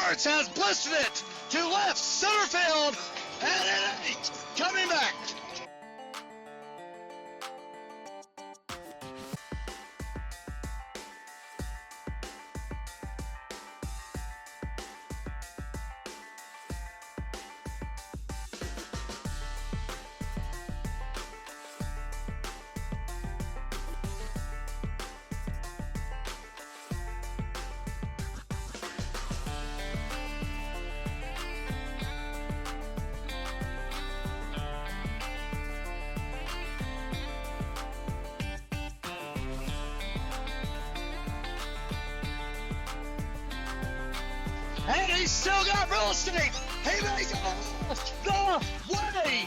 Schwartz has blistered it to left center field, and it ain't coming back. And he's still got real estate. He makes the way.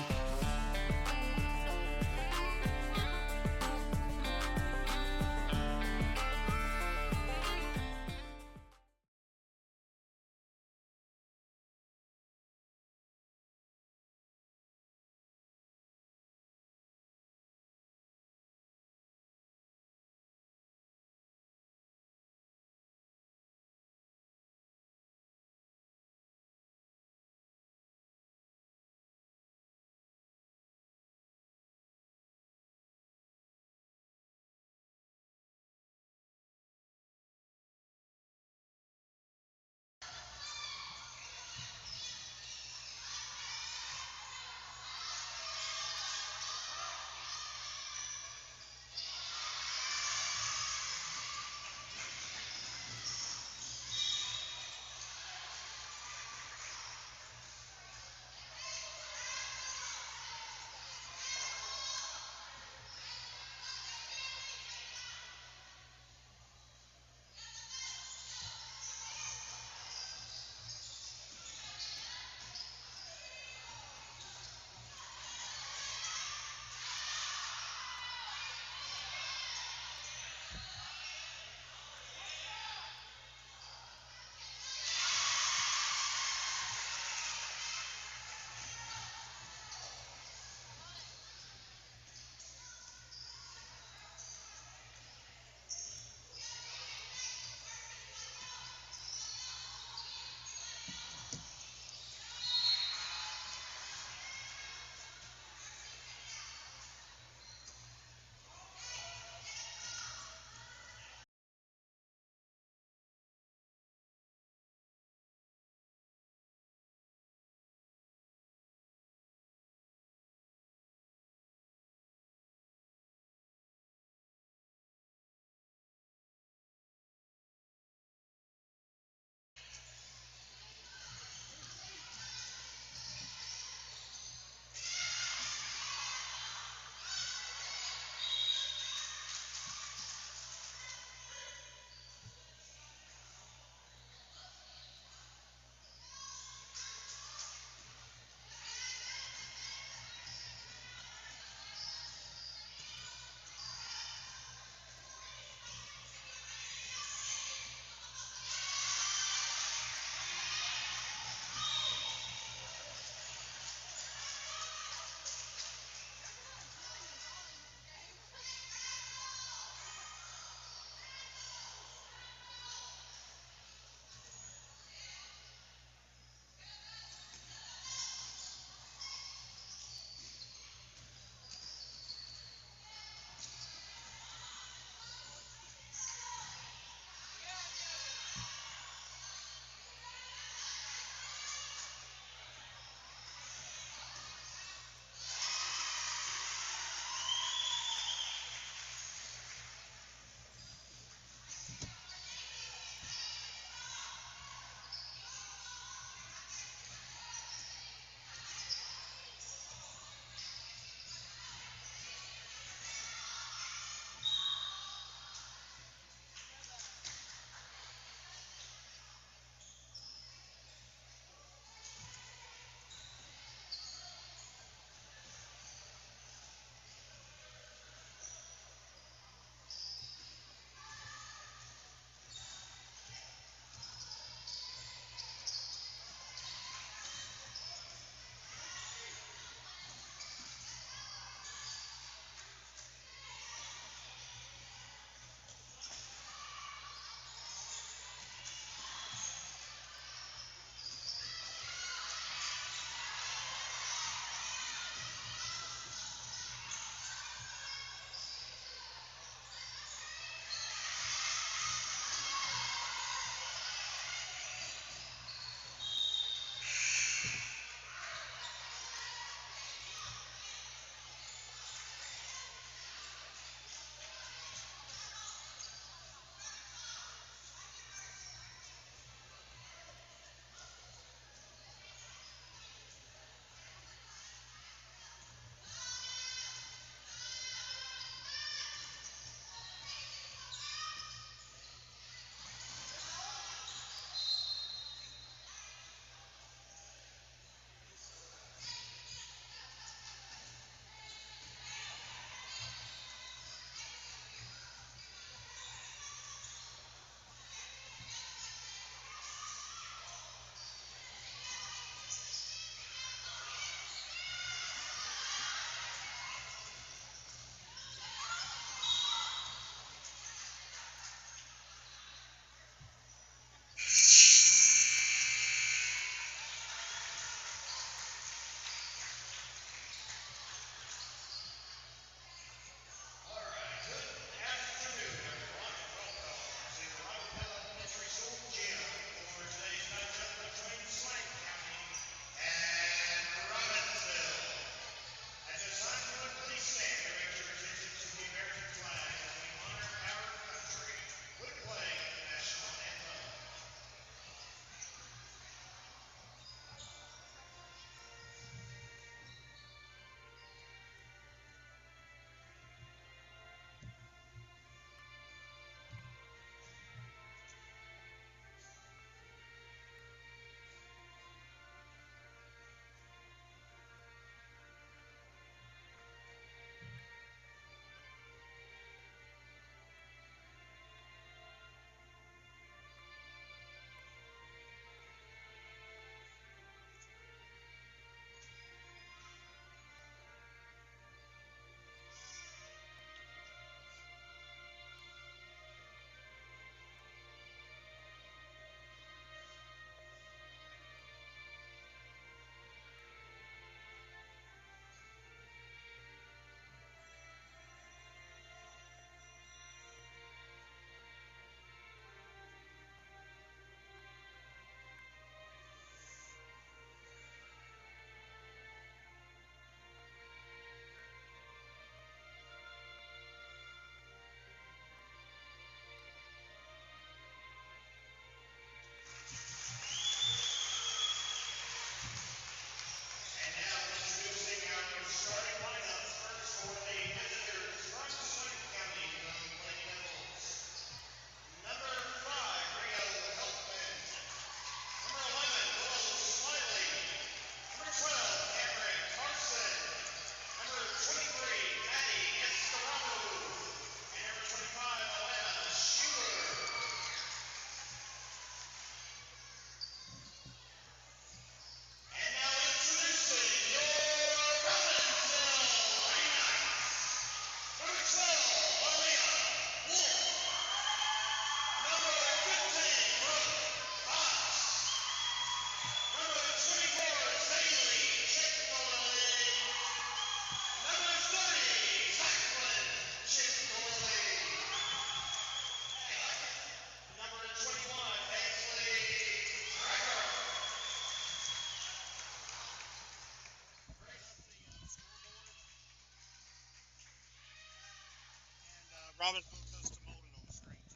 Robbinsville custom molded on the screen too.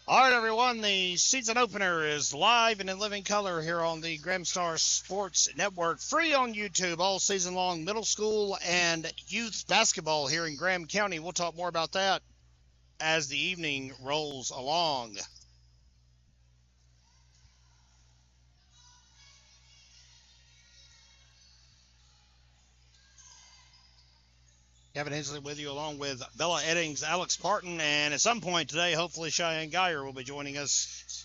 All right, everyone, the season opener is live and in living color here on the Graham Star Sports Network, free on YouTube all season long, middle school and youth basketball here in Graham County. We'll talk more about that as the evening rolls along. Kevin Hensley with you, along with Bella Eddings, Alex Parton, and at some point today, hopefully Cheyenne Geyer will be joining us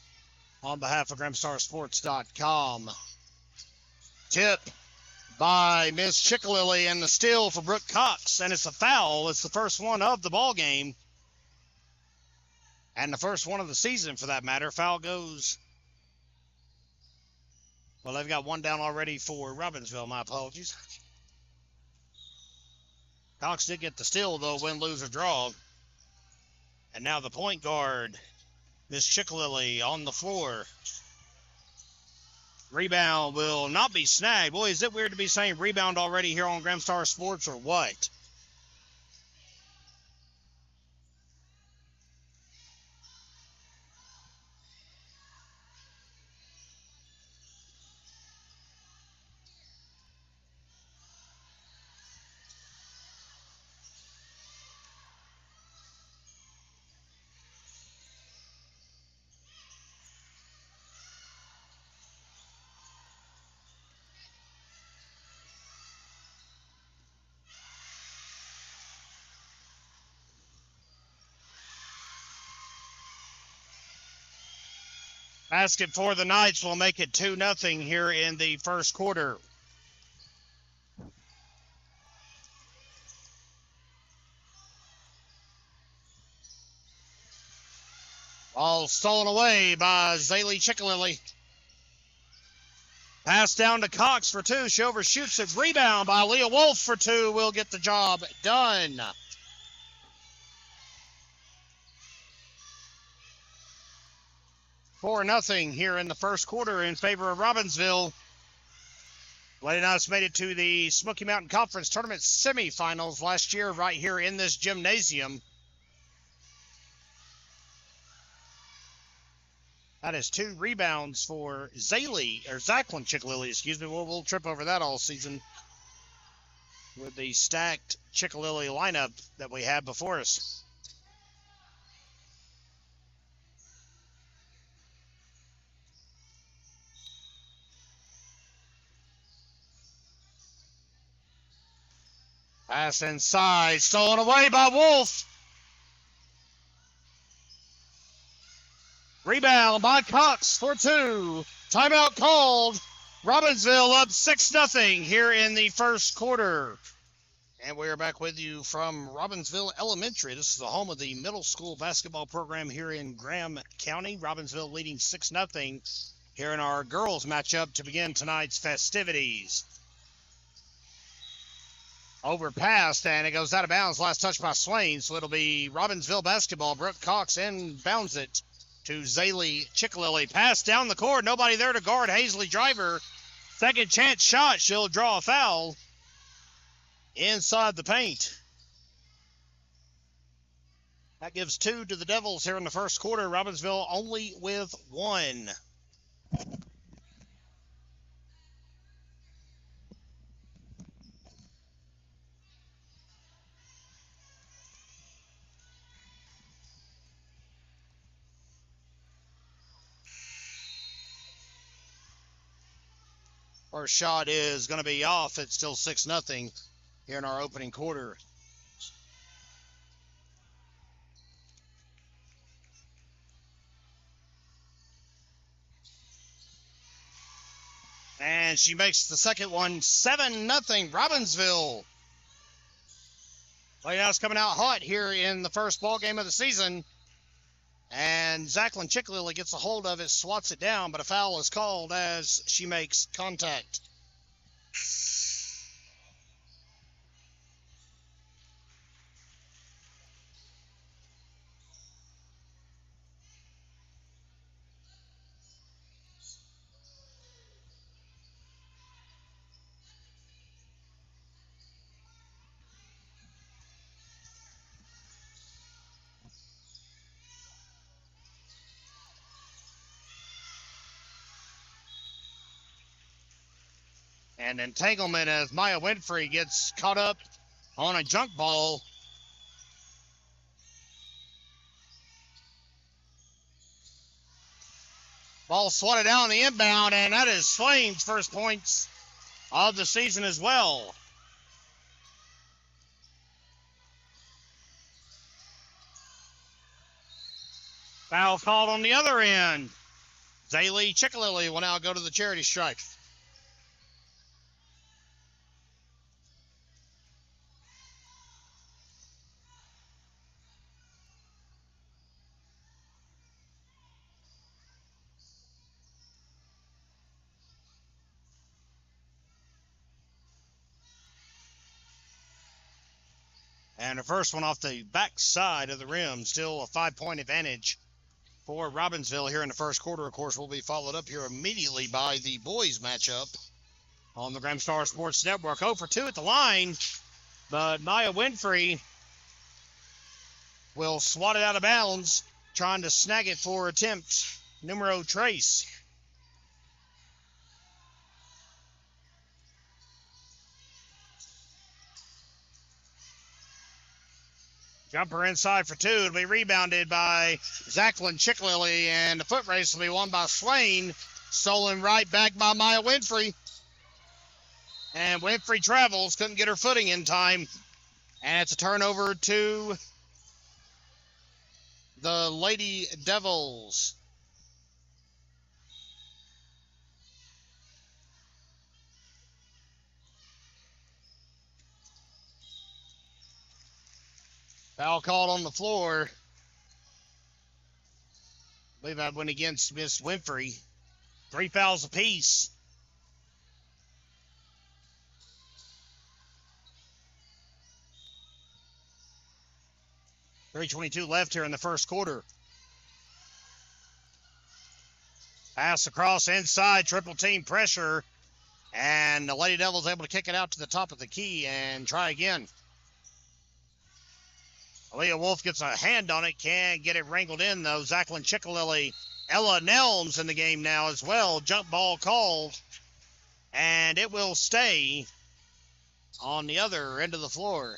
on behalf of GrahamStarSports.com. Tip by Miss Chickalilly, and the steal for Brooke Cox, and it's a foul. It's the first one of the ball game, and the first one of the season for that matter. Foul goes. Well, they've got one down already for Robbinsville. My apologies. Cox did get the steal, though, win, lose, or draw. And now the point guard, Miss Chickalilly, on the floor. Rebound will not be snagged. Boy, is it weird to be saying rebound already here on Graham Star Sports, or what? Basket for the Knights will make it 2-0 here in the first quarter. Ball stolen away by Zaylee Chickalilly. Pass down to Cox for two. She overshoots it. Rebound by Leah Wolf for two. Will get the job done. 4-0 here in the first quarter in favor of Robbinsville. Lady Knights made it to the Smoky Mountain Conference Tournament semifinals last year right here in this gymnasium. That is 2 rebounds for Zachlyn Chickalilly, excuse me. We'll trip over that all season with the stacked Chickalilly lineup that we have before us. Pass inside, stolen away by Wolf. Rebound by Cox for two. Timeout called. Robbinsville up 6-0 here in the first quarter. And we are back with you from Robbinsville Elementary. This is the home of the middle school basketball program here in Graham County. Robbinsville leading 6-0 here in our girls matchup to begin tonight's festivities. Overpassed, and it goes out of bounds. Last touch by Swain, so it'll be Robbinsville basketball. Brooke Cox inbounds it to Zaylee Chickalilly. Pass down the court. Nobody there to guard Hazley Driver. Second chance shot. She'll draw a foul inside the paint. That gives 2 to the Devils here in the first quarter. Robbinsville only with 1. First shot is going to be off. It's still 6-0 here in our opening quarter. And she makes the second one. 7-0 Robbinsville. Lighthouse coming out hot here in the first ball game of the season. And Zachlyn Chickalilly gets a hold of it, swats it down, but a foul is called as she makes contact. And entanglement as Maya Winfrey gets caught up on a junk ball. Ball swatted down the inbound, and that is Swain's first points of the season as well. Foul called on the other end. Zaylee Chickalilly will now go to the charity stripe. And the first one off the back side of the rim, still a 5-point advantage for Robbinsville here in the first quarter. Of course, will be followed up here immediately by the boys matchup on the Gramstar Sports Network. 0 for 2 at the line, but Maya Winfrey will swat it out of bounds, trying to snag it for attempt numero tres. Jumper inside for two. It'll be rebounded by Zachlyn Chickalilly, and the foot race will be won by Swain. Stolen right back by Maya Winfrey. And Winfrey travels, couldn't get her footing in time. And it's a turnover to the Lady Devils. Foul called on the floor. I believe that went against Miss Winfrey. 3 fouls apiece. .322 left here in the first quarter. Pass across inside, triple team pressure. And the Lady Devils able to kick it out to the top of the key and try again. Aaliyah Wolf gets a hand on it, can't get it wrangled in though. Zachlyn Chickalilly, Ella Nelms in the game now as well. Jump ball called, and it will stay on the other end of the floor.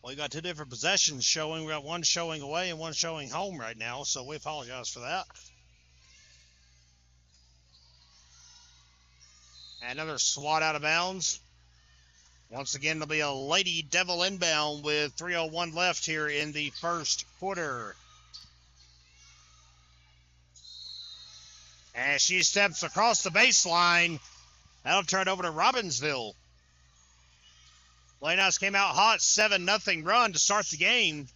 We got 2 different possessions showing. We got one showing away and one showing home right now, so we apologize for that. Another swat out of bounds. Once again, it'll be a Lady Devil inbound with 3:01 left here in the first quarter. As she steps across the baseline, that'll turn over to Robbinsville. Lady Knights came out hot, 7-0 run to start the game.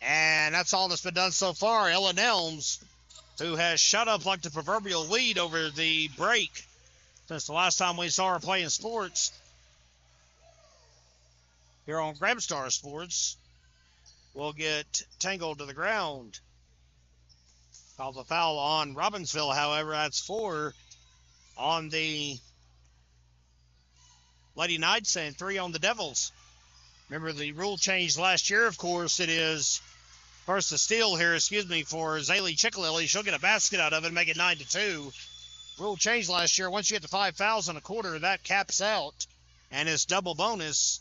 And that's all that's been done so far. Ella Nelms, who has shut up like the proverbial weed over the break since the last time we saw her playing sports here on Gramstar Sports, will get tangled to the ground. Calls a foul on Robbinsville, however. That's 4 on the Lady Knights and 3 on the Devils. Remember the rule change last year, of course. It is first the steal here, for Zaylee Chickalilly. She'll get a basket out of it and make it 9-2. Rule change last year. Once you get to 5 fouls in a quarter, that caps out. And it's double bonus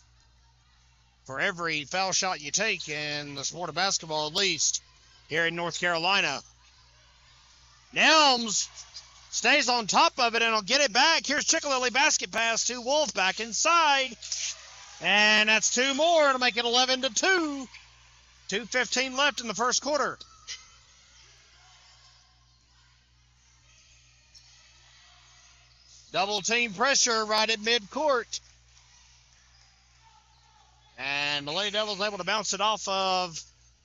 for every foul shot you take in the sport of basketball, at least here in North Carolina. Nelms stays on top of it and will get it back. Here's Chickalilly, basket pass to Wolf, back inside. And that's 2 more to make it 11-2. 2:15 left in the first quarter. Double team pressure right at midcourt. And the Lady Devils able to bounce it off of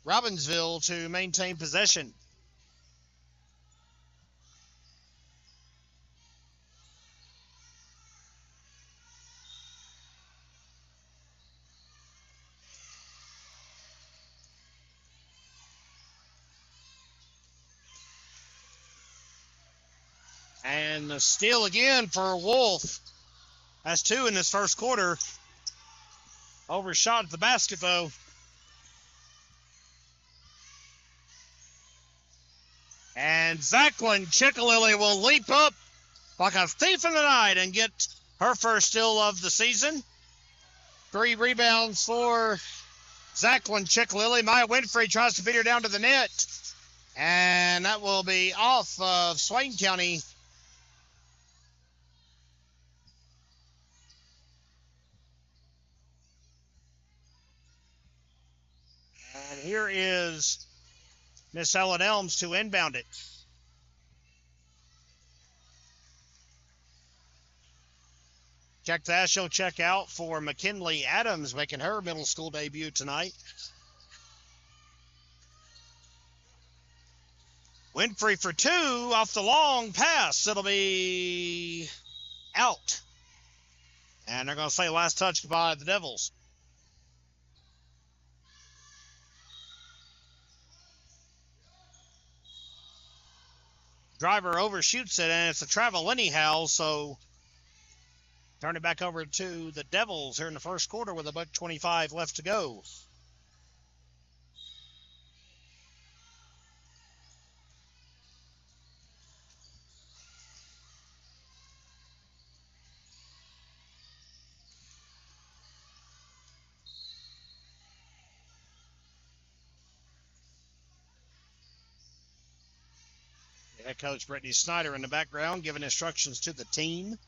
Robbinsville to maintain possession. And the steal again for Wolf. That's 2 in this first quarter. Overshot at the basket, though. And Zachlin Chickalilly will leap up like a thief in the night and get her first steal of the season. 3 rebounds for Zachlin Chickalilly. Maya Winfrey tries to beat her down to the net. And that will be off of Swain County. And here is Miss Ellen Elms to inbound it. Check that. She'll check out for McKinley Adams, making her middle school debut tonight. Winfrey for 2 off the long pass. It'll be out. And they're going to say last touch by the Devils. Driver overshoots it, and it's a travel anyhow, so turn it back over to the Devils here in the first quarter with $1:25 left to go. Head coach Brittany Snyder in the background giving instructions to the team.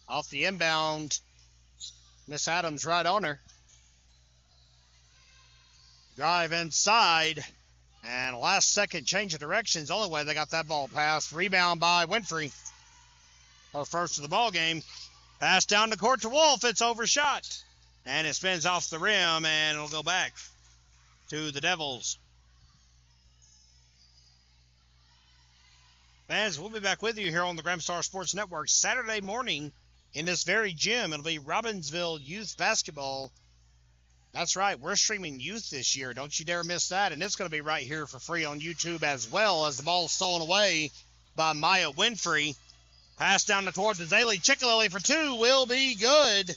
Off the inbound, Miss Adams right on her. Drive inside, and last second change of directions. Only way they got that ball passed. Rebound by Winfrey. Her first of the ball game. Pass down the court to Wolf. It's overshot. And it spins off the rim, and it'll go back to the Devils. Fans, we'll be back with you here on the Graham Star Sports Network Saturday morning in this very gym. It'll be Robbinsville Youth Basketball. That's right, we're streaming youth this year. Don't you dare miss that. And it's going to be right here for free on YouTube as well, as the ball is stolen away by Maya Winfrey. Pass down the court to Zaylee Chickalilly for 2 will be good.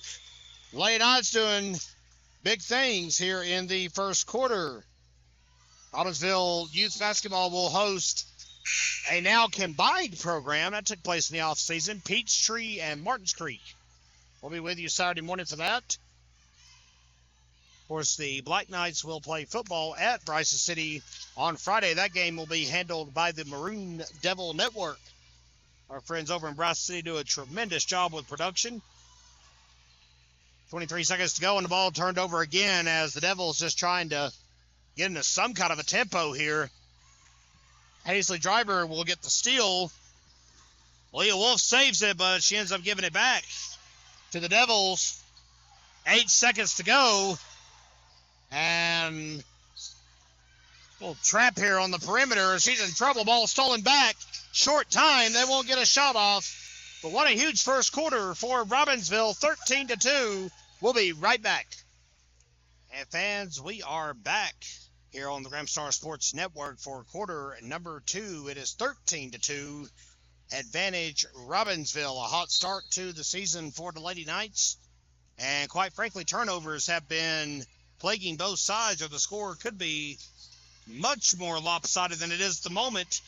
Lady Knights doing big things here in the first quarter. Robbinsville Youth Basketball will host a now combined program that took place in the offseason, Peachtree and Martins Creek. We'll be with you Saturday morning for that. Of course, the Black Knights will play football at Bryson City on Friday. That game will be handled by the Maroon Devil Network. Our friends over in Bryson City do a tremendous job with production. 23 seconds to go, and the ball turned over again as the Devils just trying to get into some kind of a tempo here. Hazley Driver will get the steal. Leah Wolf saves it, but she ends up giving it back to the Devils. 8 seconds to go. And a little trap here on the perimeter. She's in trouble. Ball stolen back. Short time. They won't get a shot off. But what a huge first quarter for Robbinsville. 13-2. We'll be right back. And fans, we are back here on the Graham Star Sports Network for quarter number 2. It is 13-2. Advantage Robbinsville. A hot start to the season for the Lady Knights. And quite frankly, turnovers have been plaguing both sides, or the score could be much more lopsided than it is at the moment.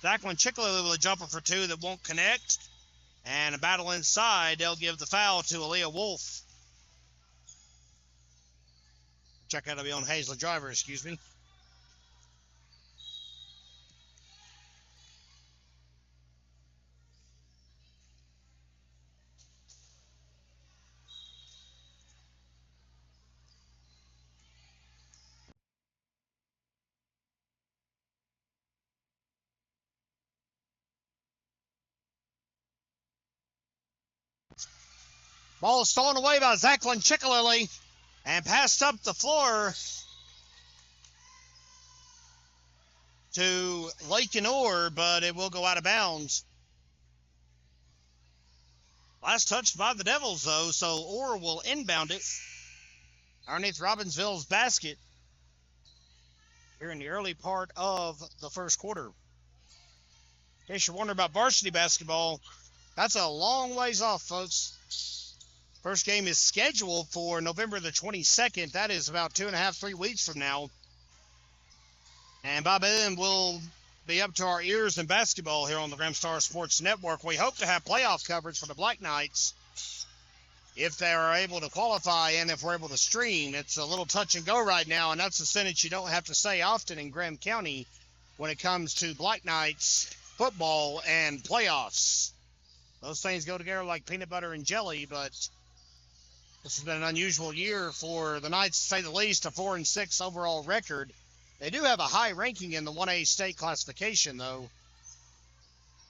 Zachlin Chickalilly with a jumper for 2 that won't connect. And a battle inside. They'll give the foul to Aaliyah Wolf. Check out to be on Hazley Driver, excuse me. Ball stolen away by Zachlin Chickalilly and passed up the floor to Lake and Orr, but it will go out of bounds. Last touch by the Devils, though, so Orr will inbound it underneath Robbinsville's basket here in the early part of the first quarter. In case you're wondering about varsity basketball, that's a long ways off, folks. First game is scheduled for November the 22nd. That is about 2.5-3 weeks from now. And by then, we'll be up to our ears in basketball here on the Graham Star Sports Network. We hope to have playoff coverage for the Black Knights if they are able to qualify and if we're able to stream. It's a little touch and go right now, and that's a sentence you don't have to say often in Graham County when it comes to Black Knights football and playoffs. Those things go together like peanut butter and jelly, but this has been an unusual year for the Knights, to say the least. A 4-6 overall record. They do have a high ranking in the 1A state classification, though.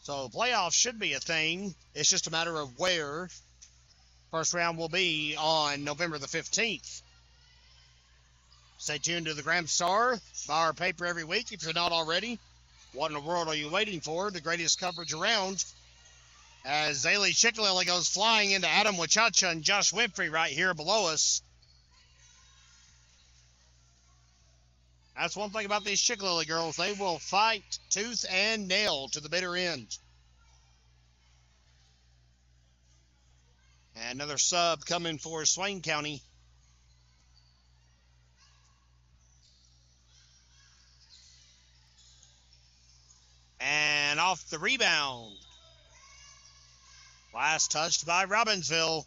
So playoffs should be a thing. It's just a matter of where. First round will be on November the 15th. Stay tuned to the Graham Star. Buy our paper every week if you're not already. What in the world are you waiting for? The greatest coverage around. As Zaylee Chickalilly goes flying into Adam Wachacha and Josh Winfrey right here below us. That's one thing about these Chickalilly girls. They will fight tooth and nail to the bitter end. And another sub coming for Swain County. And off the rebound. Last touched by Robbinsville.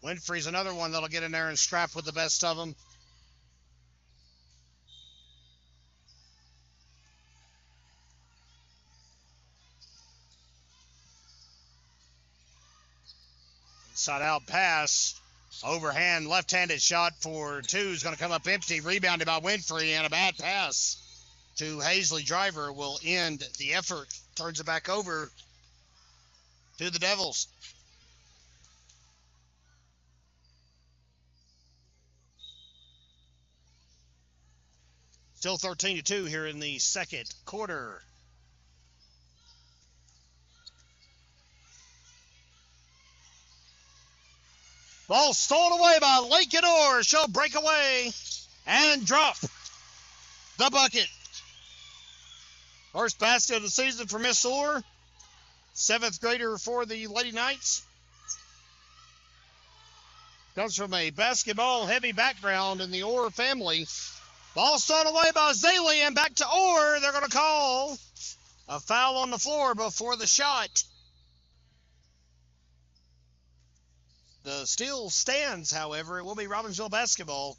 Winfrey's another one that'll get in there and scrap with the best of them. Inside out pass. Overhand left-handed shot for two is going to come up empty. Rebounded by Winfrey, and a bad pass to Hazley Driver will end the effort. Turns it back over to the Devils. Still 13-2 here in the second quarter. Ball stolen away by Lake and Orr. She'll break away and drop the bucket. First basket of the season for Miss Orr. 7th grader for the Lady Knights. Comes from a basketball-heavy background in the Orr family. Ball stolen away by Zaley and back to Orr. They're going to call a foul on the floor before the shot. The steal stands, however. It will be Robbinsville basketball.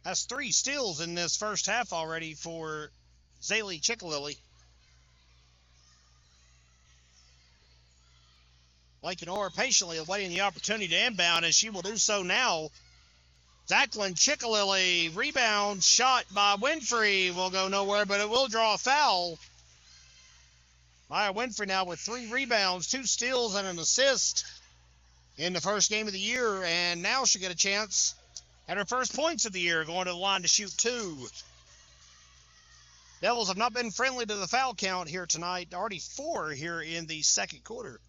Has 3 steals in this first half already for Zaylee Chickalilly. Lake and Orr patiently awaiting the opportunity to inbound, and she will do so now. Zachlin Chickalilly, rebound, shot by Winfrey. Will go nowhere, but it will draw a foul. Maya Winfrey now with 3 rebounds, 2 steals, and an assist in the first game of the year, and now she'll get a chance at her first points of the year, going to the line to shoot 2. Devils have not been friendly to the foul count here tonight. Already 4 here in the second quarter.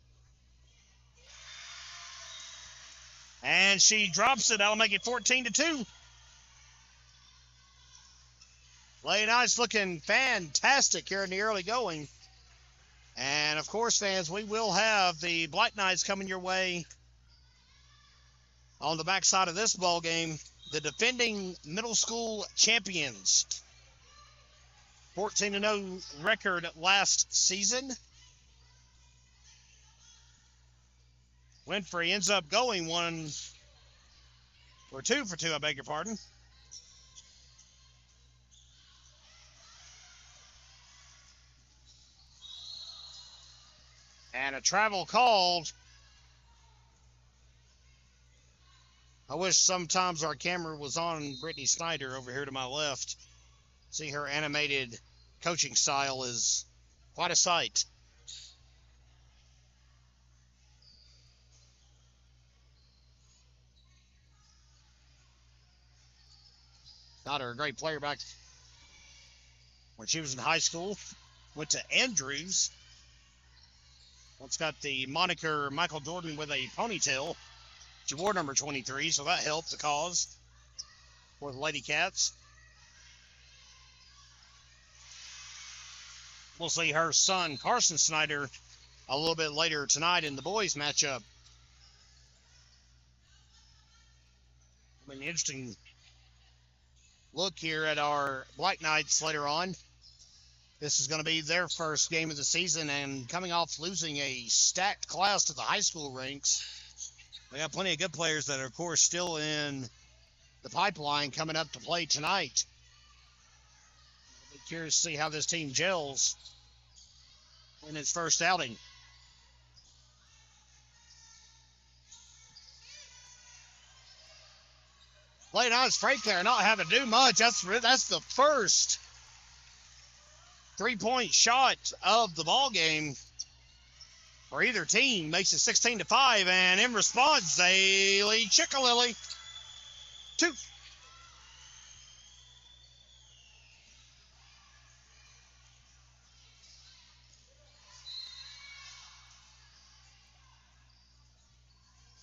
And she drops it. That'll make it 14-2. Lady Knights looking fantastic here in the early going. And, of course, fans, we will have the Black Knights coming your way on the backside of this ball game. The defending middle school champions. 14-0 record last season. Winfrey ends up going 2 for 2, I beg your pardon. And a travel called. I wish sometimes our camera was on Brittany Snyder over here to my left. See her animated coaching style is quite a sight. Thought her a great player back when she was in high school. Went to Andrews. Once got the moniker Michael Jordan with a ponytail. She wore number 23, so that helped the cause for the Lady Cats. We'll see her son, Carson Snyder, a little bit later tonight in the boys' matchup. An interesting look here at our Black Knights later on. This is going to be their first game of the season, and coming off losing a stacked class to the high school ranks. They got plenty of good players that are, of course, still in the pipeline coming up to play tonight. I'll be curious to see how this team gels in its first outing. Late Knights Freight Care not having to do much. That's the first three-point shot of the ball game for either team. Makes it 16-5, and in response, Zaylee Chickalilly. 2.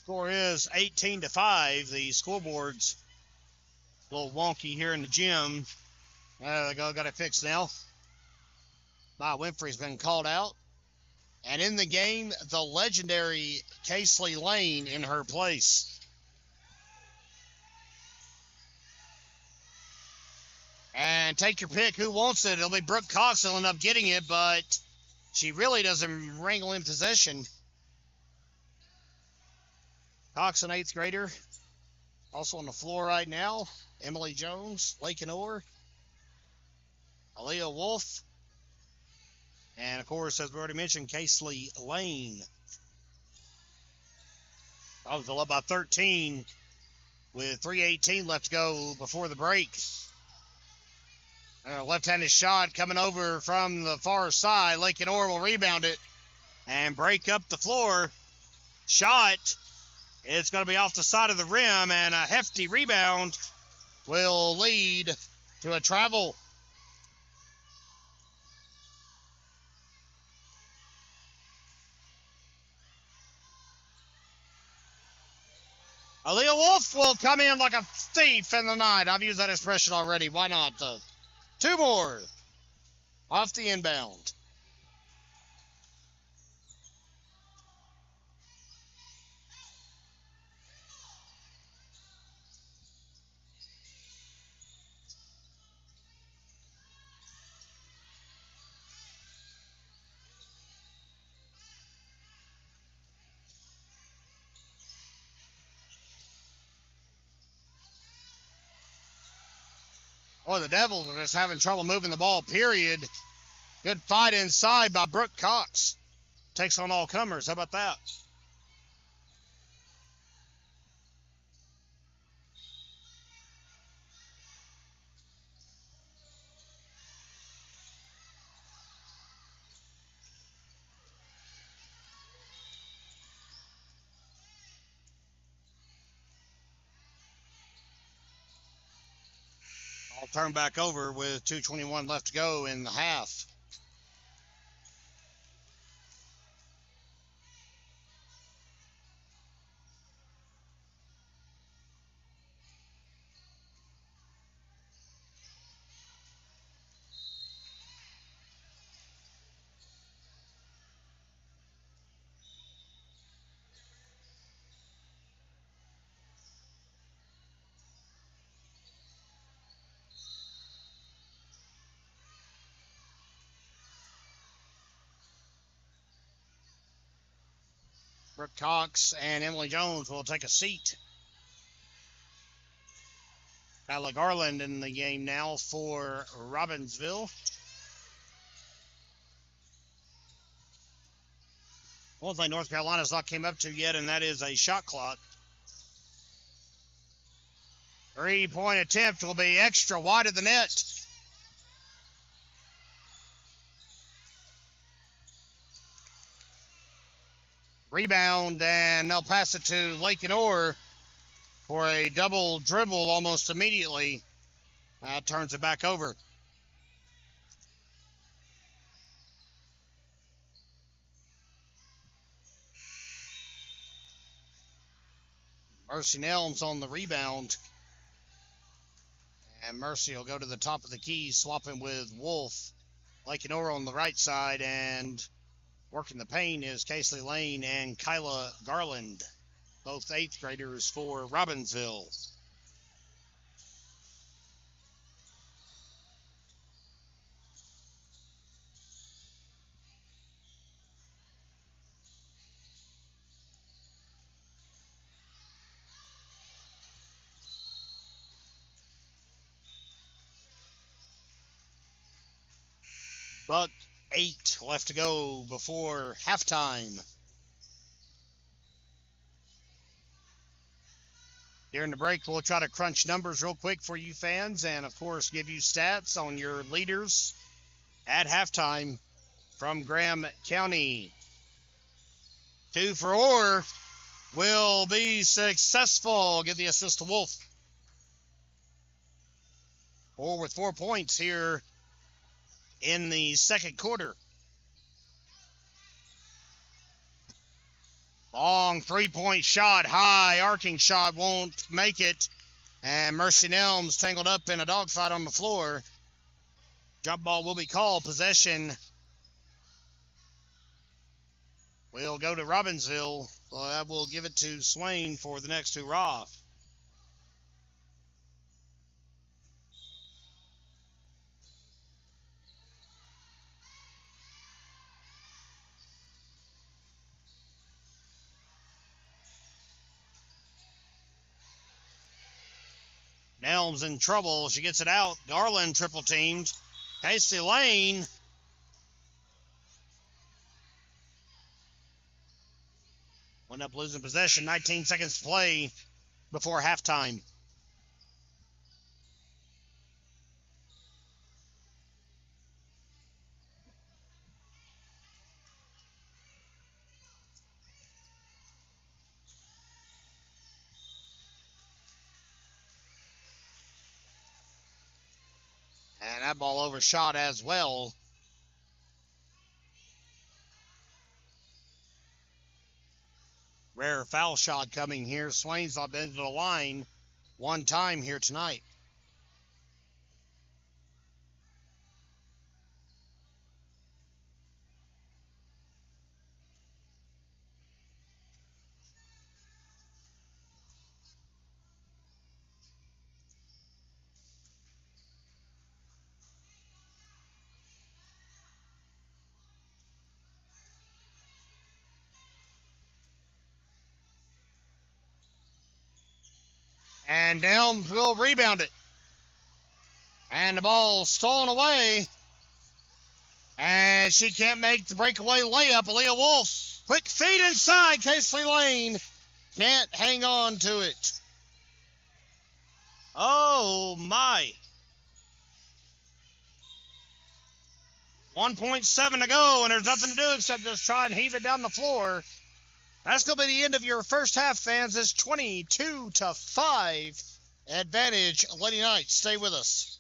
Score is 18-5. The scoreboard's a little wonky here in the gym. They got it fixed now. Maya Winfrey's been called out. And in the game, the legendary Casely Lane in her place. And take your pick. Who wants it? It'll be Brooke Cox who'll end up getting it, but she really doesn't wrangle in possession. Cox, an 8th grader. Also on the floor right now, Emily Jones, Lakin Orr, Aaliyah Wolf, and, of course, as we already mentioned, Casely Lane. Robbinsville up by 13 with 3:18 left to go before the break. Left-handed shot coming over from the far side. Lakin Orr will rebound it and break up the floor. Shot. It's going to be off the side of the rim, and a hefty rebound will lead to a travel. Aaliyah Wolf will come in like a thief in the night. I've used that expression already. Why not? 2 more off the inbound. Boy, the Devils are just having trouble moving the ball, period. Good fight inside by Brooke Cox. Takes on all comers. How about that? I'll turn back over with 2:21 left to go in the half. Brooke Cox and Emily Jones will take a seat. Kyla Garland in the game now for Robbinsville. One thing North Carolina's not came up to yet, and that is a shot clock. 3-point attempt will be extra wide of the net. Rebound, and they'll pass it to Lakin Orr for a double dribble almost immediately. Turns it back over. Mercy Nelms on the rebound. And Mercy will go to the top of the key, swapping with Wolf. Lakenora on the right side, and working the paint is Casey Lane and Kyla Garland, both 8th graders for Robbinsville. But 8 left to go before halftime. During the break, we'll try to crunch numbers real quick for you fans and, of course, give you stats on your leaders at halftime from Graham County. 2 for Orr will be successful. Give the assist to Wolf. Orr with 4 points here in the second quarter. Long three-point shot, high, arcing shot, won't make it. And Mercy Nelms tangled up in a dogfight on the floor. Jump ball will be called. Possession will go to Robbinsville. Well, that will give it to Swain for the next hurrah. Nelms in trouble. She gets it out. Garland triple teamed. Casey Lane. Went up losing possession. 19 seconds to play before halftime. And that ball overshot as well. Rare foul shot coming here. Swain's not been to the line one time here tonight. And Nelms will rebound it. And the ball stolen away. And she can't make the breakaway layup. Aaliyah Wolf. Quick feed inside. Casey Lane can't hang on to it. Oh, my. 1.7 to go, and there's nothing to do except just try and heave it down the floor. That's going to be the end of your first half, fans. It's 22-5 advantage Lady Knights. Stay with us.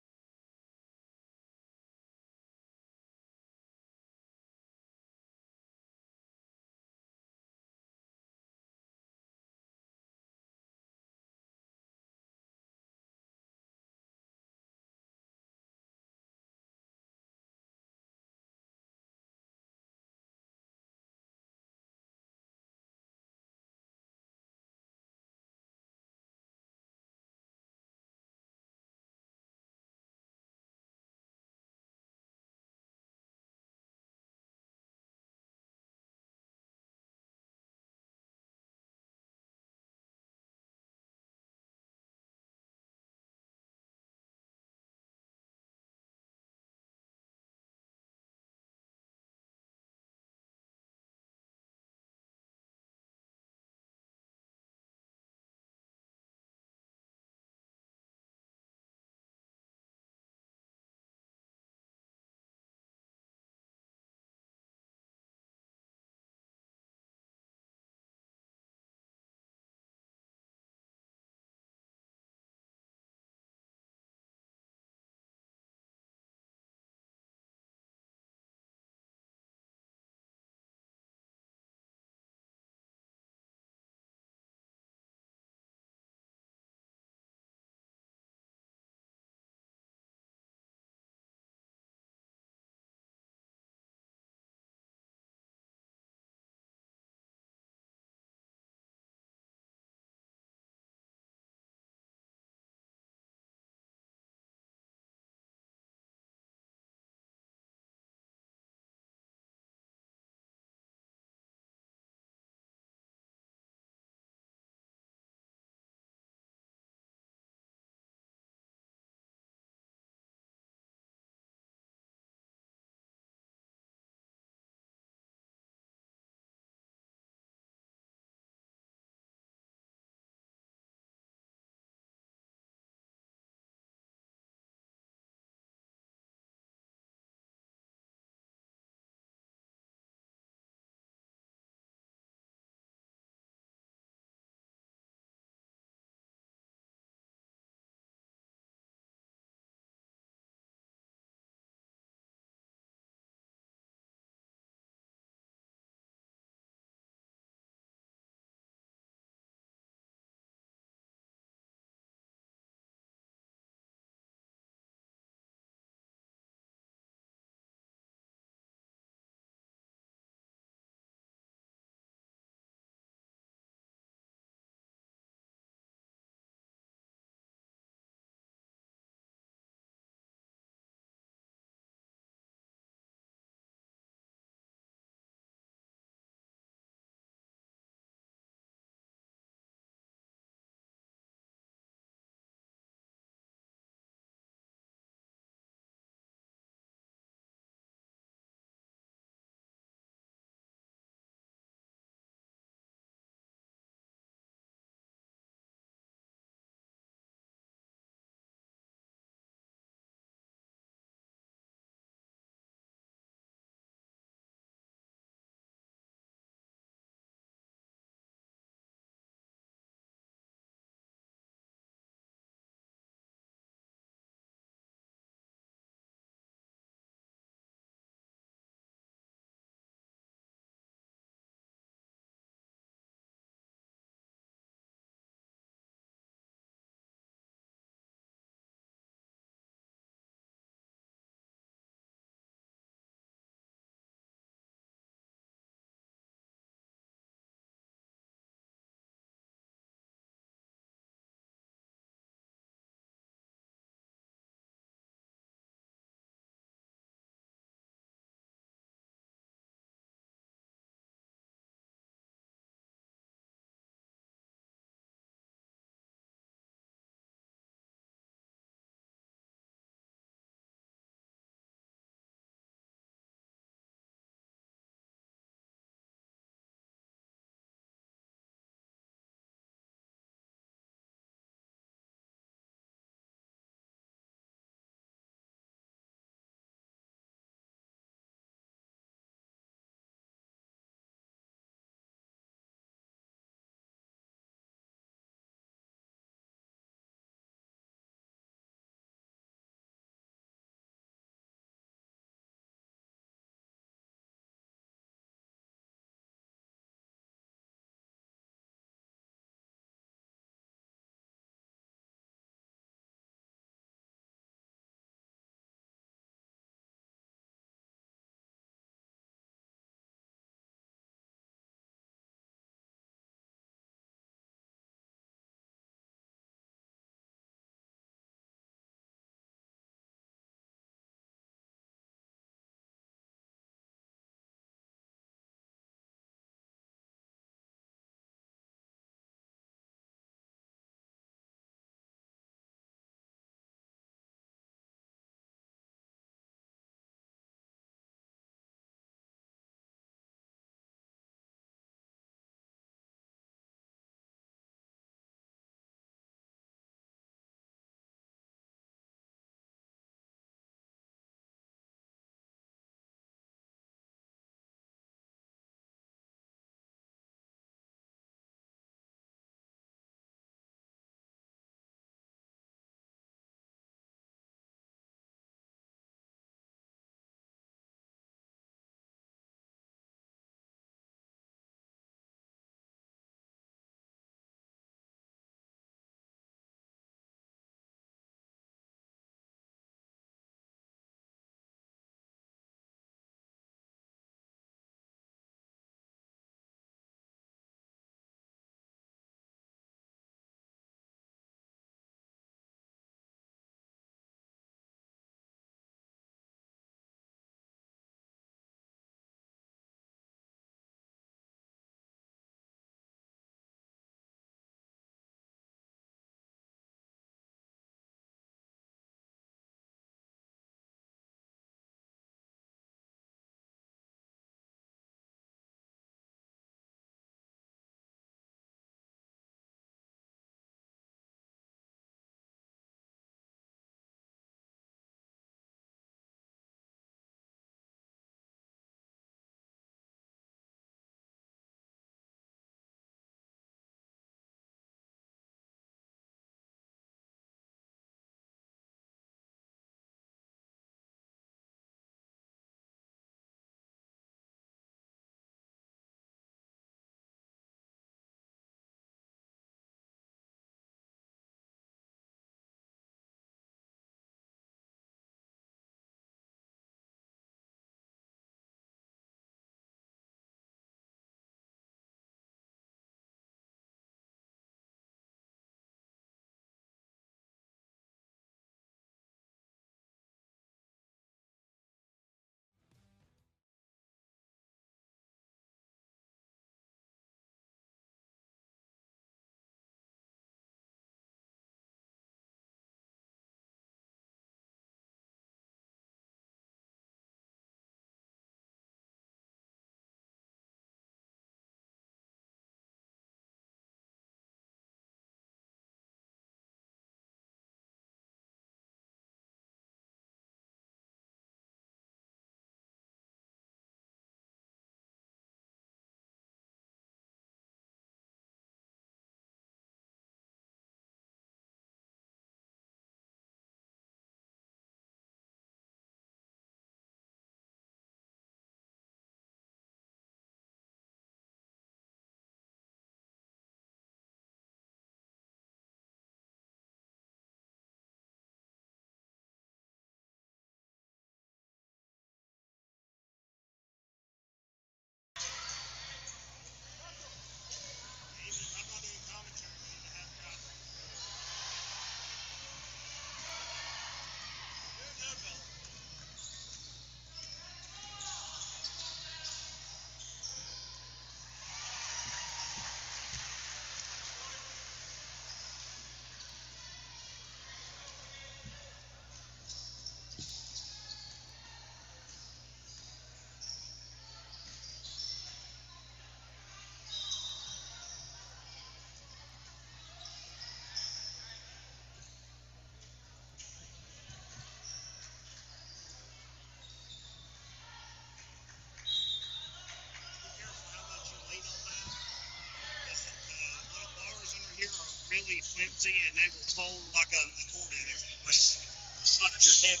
empty and they will fold like a accordion. It's not your head.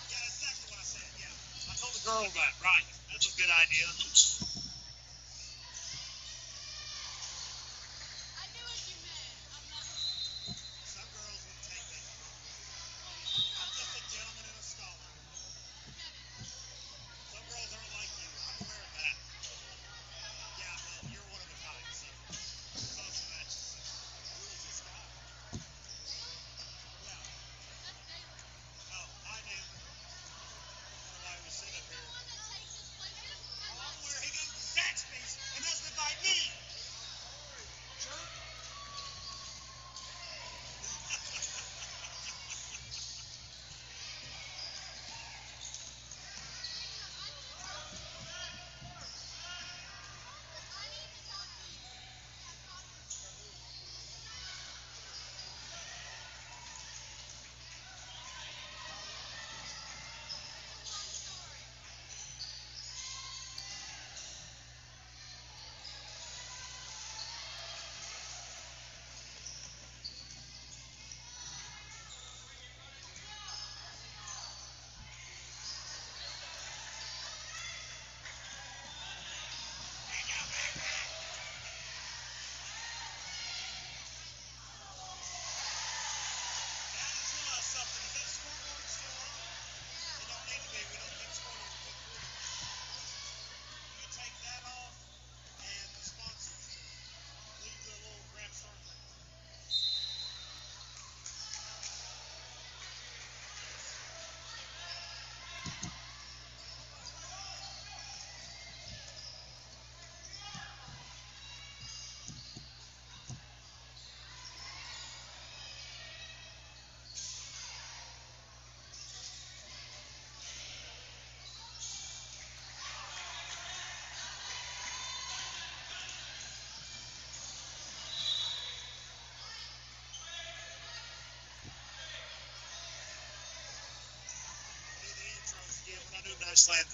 Yeah, exactly what I said. Yeah, I told the girl that. Right, that's a good idea. Slant,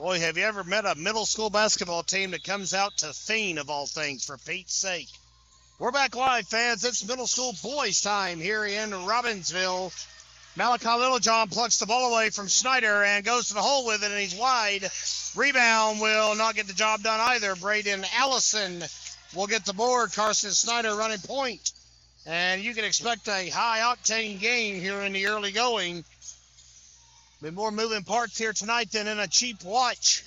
boy, have you ever met a middle school basketball team that comes out to Thien, of all things, for Pete's sake? We're back live, fans. It's middle school boys time here in Robbinsville. Malachi Littlejohn plucks the ball away from Snyder and goes to the hole with it, and he's wide. Rebound will not get the job done either. Braden Allison will get the board. Carson Snyder running point. And you can expect a high-octane game here in the early going. Be more moving parts here tonight than in a cheap watch.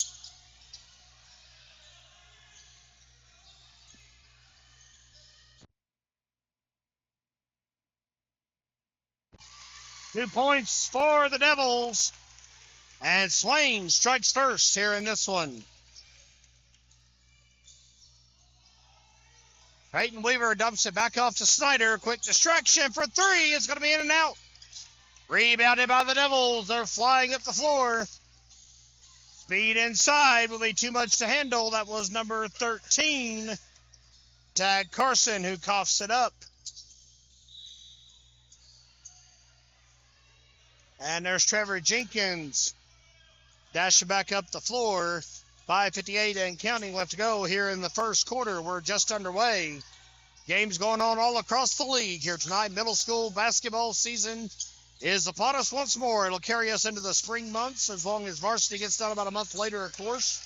Two points for the Devils. And Swain strikes first here in this one. Peyton Weaver dumps it back off to Snyder. Quick distraction for three. It's going to be in and out. Rebounded by the Devils. They're flying up the floor. Speed inside will be too much to handle. That was number 13, Tad Carson, who coughs it up. And there's Trevor Jenkins dashing back up the floor. 5:58 and counting left to go here in the first quarter. We're just underway. Games going on all across the league here tonight. Middle school basketball season is upon us once more. It'll carry us into the spring months as long as varsity gets done about a month later, of course.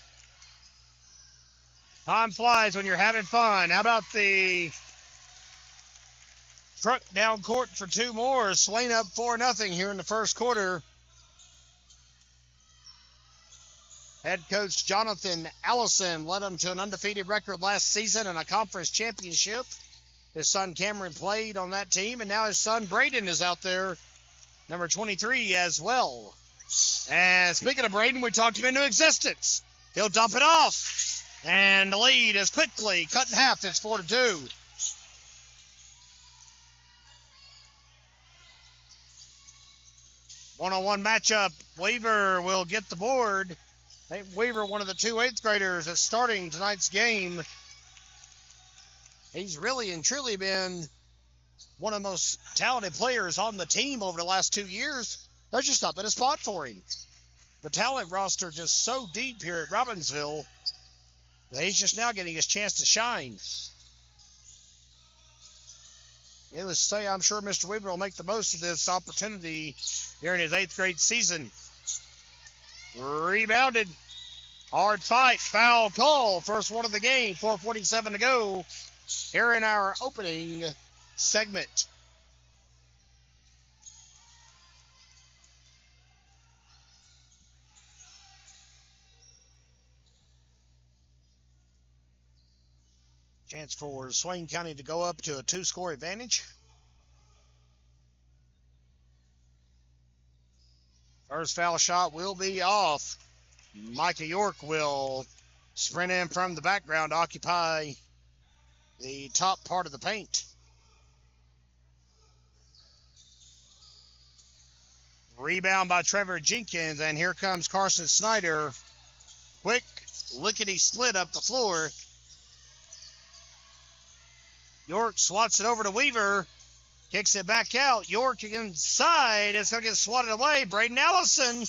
Time flies when you're having fun. How about the truck down court for two more? Swain up 4-0 here in the first quarter. Head coach Jonathan Allison led them to an undefeated record last season and a conference championship. His son Cameron played on that team, and now his son Braden is out there, number 23 as well. And speaking of Braden, we talked him into existence. He'll dump it off, and the lead is quickly cut in half. It's 4-2. One-on-one matchup. Weaver will get the board. Weaver, one of the two 8th graders that's starting tonight's game. He's really and truly been one of the most talented players on the team over the last 2 years. There's just not been a spot for him. The talent roster just so deep here at Robbinsville that he's just now getting his chance to shine. Needless to say, I'm sure Mr. Weaver will make the most of this opportunity during his 8th grade season. Rebounded. Hard fight. Foul call. First one of the game. 4:47 to go here in our opening segment. Chance for Swain County to go up to a 2-score advantage. First foul shot will be off. Micah York will sprint in from the background to occupy the top part of the paint. Rebound by Trevor Jenkins, and here comes Carson Snyder. Quick lickety split up the floor. York swats it over to Weaver. Kicks it back out. York inside. It's going to get swatted away. Braden Allison.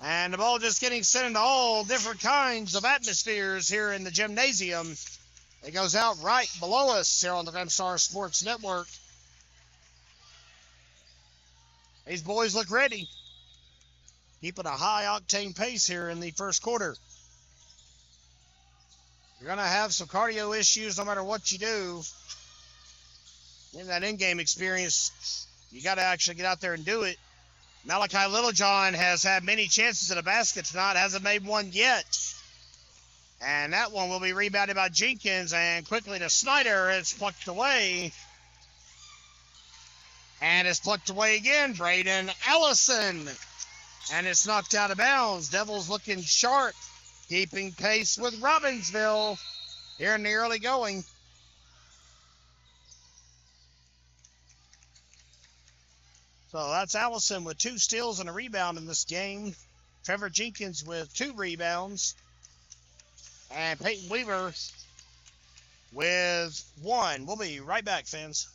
And the ball just getting sent into all different kinds of atmospheres here in the gymnasium. It goes out right below us here on the FemStar Sports Network. These boys look ready. Keeping a high-octane pace here in the first quarter. You're going to have some cardio issues no matter what you do. In that in-game experience, you got to actually get out there and do it. Malachi Littlejohn has had many chances at a basket tonight, hasn't made one yet. And that one will be rebounded by Jenkins, and quickly to Snyder. It's plucked away. And it's plucked away again. Braden Allison. And it's knocked out of bounds. Devils looking sharp, keeping pace with Robbinsville here in the early going. So that's Allison with 2 steals and a rebound in this game. Trevor Jenkins with 2 rebounds. And Peyton Weaver with 1. We'll be right back, fans.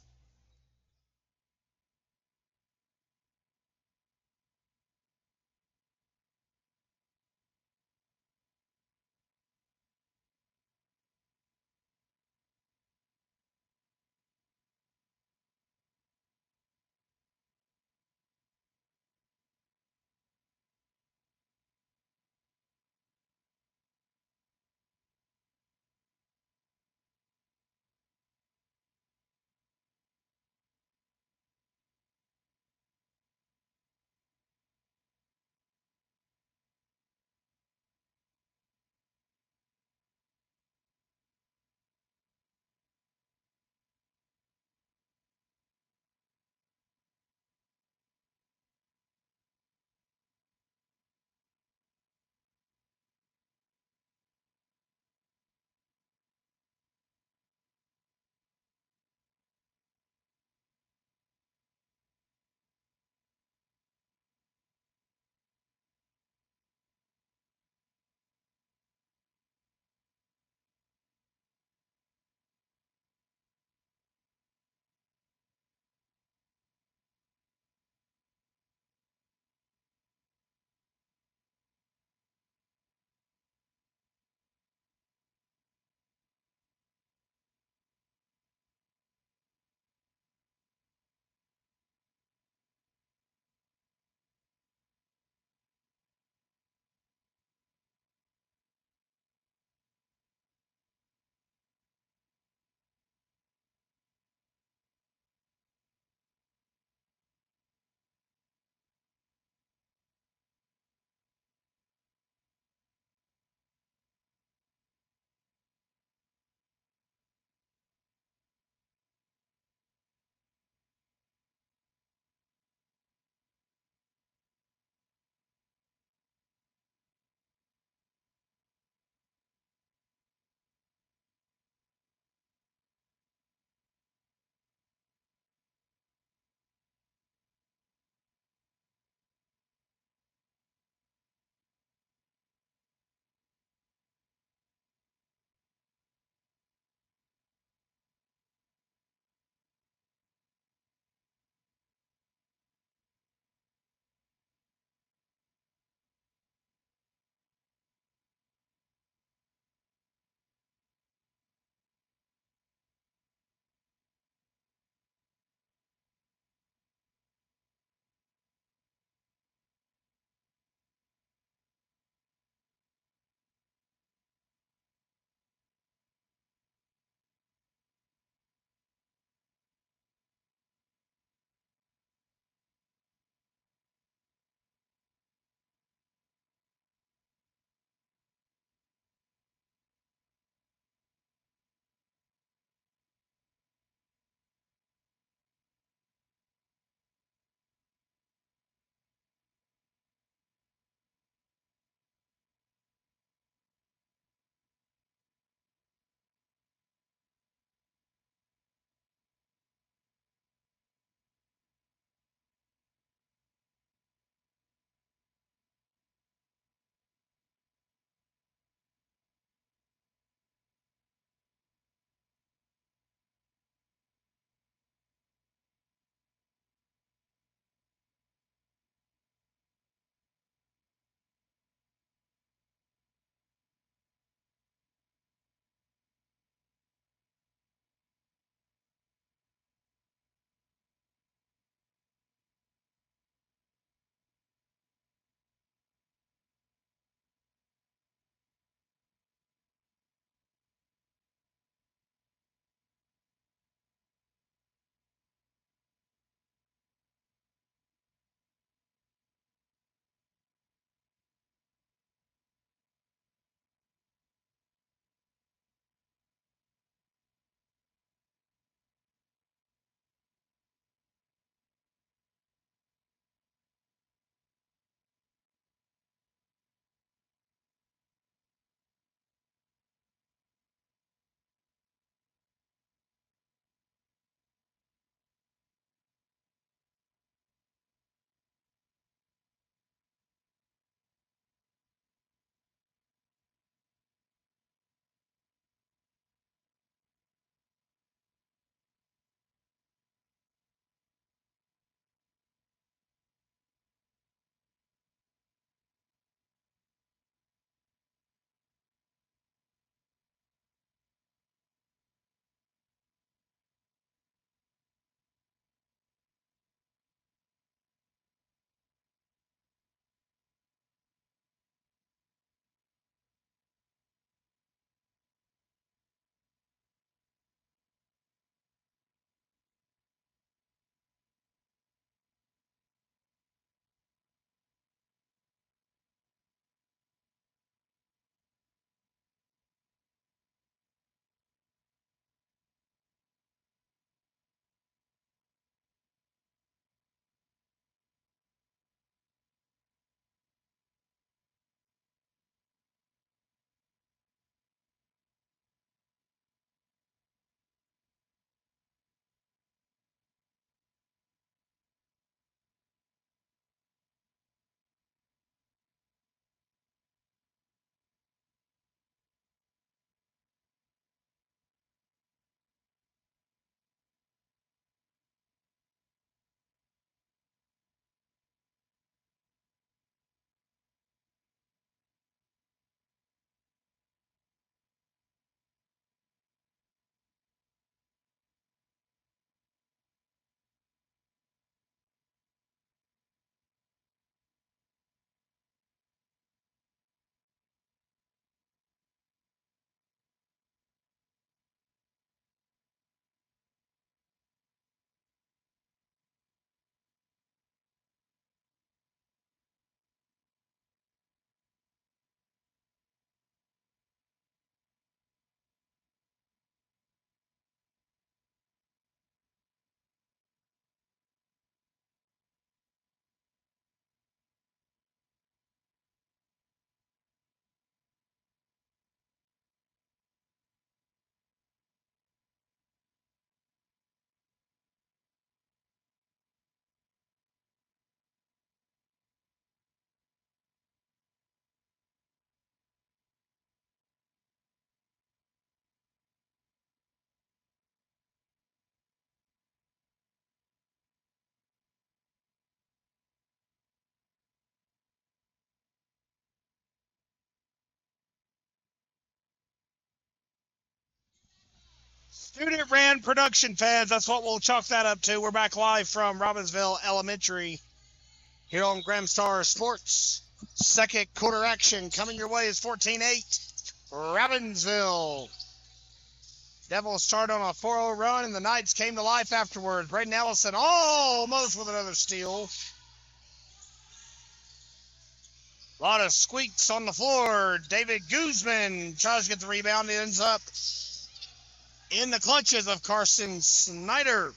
Student ran production fans. That's what we'll chalk that up to. We're back live from Robbinsville Elementary here on Gramstar Sports. Second quarter action coming your way is 14-8. Robbinsville. Devils start on a 4-0 run, and the Knights came to life afterwards. Braden Allison almost with another steal. A lot of squeaks on the floor. David Guzman tries to get the rebound. It ends up in the clutches of Carson Snyder.